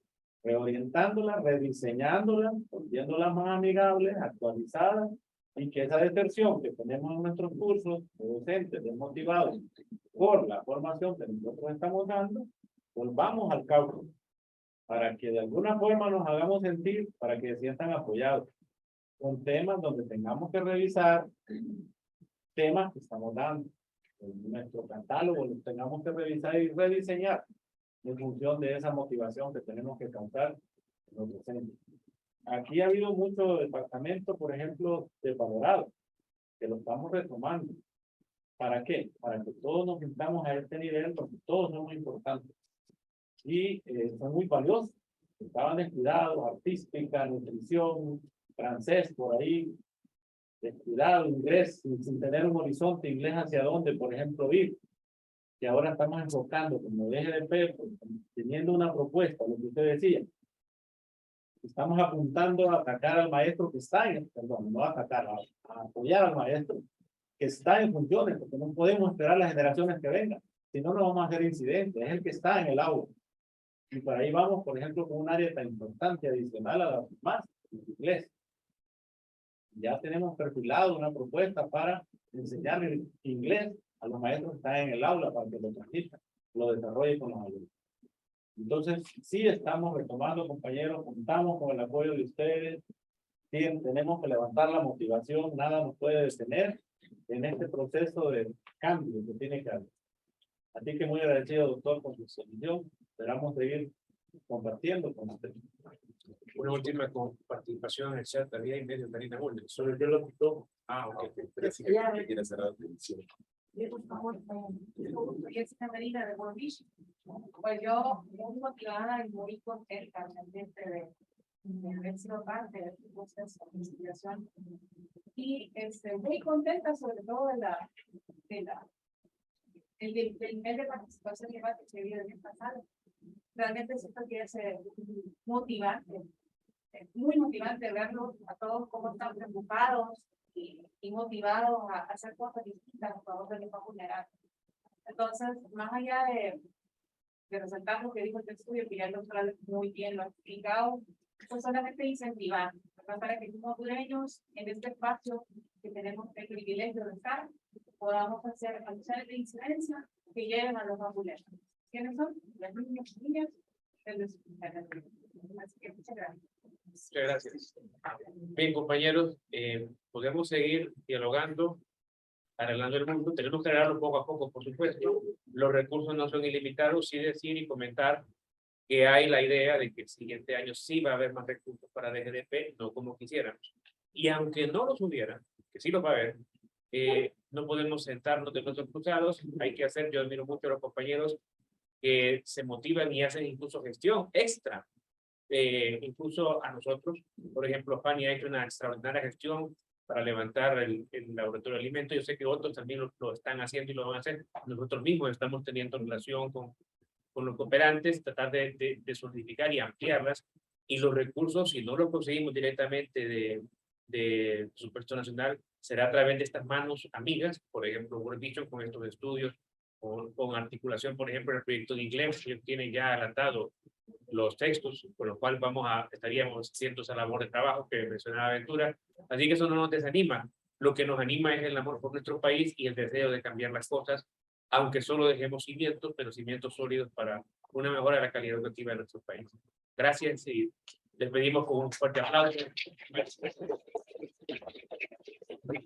reorientándolas, rediseñándolas, volviéndolas más amigables, actualizadas, y que esa deserción que tenemos en nuestros cursos de docentes desmotivados por la formación que nosotros estamos dando, volvamos al cauce, para que de alguna forma nos hagamos sentir, para que se sientan apoyados, con temas donde tengamos que revisar temas que estamos dando, en nuestro catálogo los tengamos que revisar y rediseñar en función de esa motivación que tenemos que causar en los docentes. Aquí ha habido mucho departamento, por ejemplo, de valorado, que lo estamos retomando. ¿Para qué? Para que todos nos sintamos a este nivel, porque todos son muy importantes. Y son muy valiosos. Estaban descuidados, artística, nutrición, francés por ahí, descuidado, inglés, sin tener un horizonte, inglés hacia dónde, por ejemplo, ir. Que ahora estamos enfocando como DGDP, pues, teniendo una propuesta, lo que usted decía. Estamos apuntando a atacar al maestro que está en, perdón, no a atacar, a apoyar al maestro que está en funciones, porque no podemos esperar las generaciones que vengan, si no, no vamos a hacer incidentes, es el que está en el aula. Y por ahí vamos, por ejemplo, con un área tan importante adicional a las demás, el inglés. Ya tenemos perfilado una propuesta para enseñar el inglés a los maestros que están en el aula para que lo transmitan, lo desarrollen con los alumnos. Entonces, sí estamos retomando, compañeros, contamos con el apoyo de ustedes, sí, tenemos que levantar la motivación, nada nos puede detener en este proceso de cambio que tiene que haber. Así que muy agradecido, doctor, por su solución. Esperamos seguir compartiendo con usted. Una última participación en el chat, había y medio, Karina Molde. Solo yo lo quito. Ah, ok. Pero sí que quiere cerrar la televisión. Por favor, Jessica Medina de World Vision. Pues yo muy motivada y muy contenta realmente de haber sido parte de este proceso de investigación. Y muy contenta sobre todo del nivel de participación y debate que había en el pasado. Realmente siento que es motivante, muy motivante verlos a todos cómo están preocupados y motivados a hacer cosas distintas a favor de los más vulnerables. Entonces, más allá de resaltar lo que dijo el estudio, que ya el doctor muy bien lo ha explicado, pues solamente incentivar, para que como hondureños en este espacio que tenemos el privilegio de estar, podamos hacer acciones de incidencia que lleguen a los más vulnerables. ¿Quiénes son? Las niñas y niñas de los hospitales. Así que muchas gracias. Muchas gracias. Bien, compañeros, podemos seguir dialogando, arreglando el mundo. Tenemos que arreglarlo poco a poco, por supuesto. Los recursos no son ilimitados, sí decir y comentar que hay la idea de que el siguiente año sí va a haber más recursos para DGDP, no como quisiéramos. Y aunque no los hubiera, que sí los va a haber, no podemos sentarnos de nuestros cruzados. Hay que hacer, yo admiro mucho a los compañeros que se motivan y hacen incluso gestión extra. Incluso a nosotros, por ejemplo, Fanny ha hecho una extraordinaria gestión para levantar el laboratorio de alimentos. Yo sé que otros también lo están haciendo y lo van a hacer. Nosotros mismos estamos teniendo relación con los cooperantes, tratar de solidificar y ampliarlas. Y los recursos, si no los conseguimos directamente de Supervisión Nacional, será a través de estas manos amigas, por ejemplo, World Vision con estos estudios, con articulación, por ejemplo, el proyecto de inglés, que tiene ya adelantado los textos, con los cuales estaríamos haciendo esa labor de trabajo que mencionaba Aventura. Así que eso no nos desanima. Lo que nos anima es el amor por nuestro país y el deseo de cambiar las cosas, aunque solo dejemos cimientos, pero cimientos sólidos para una mejora de la calidad educativa de nuestro país. Gracias y despedimos con un fuerte aplauso.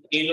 Y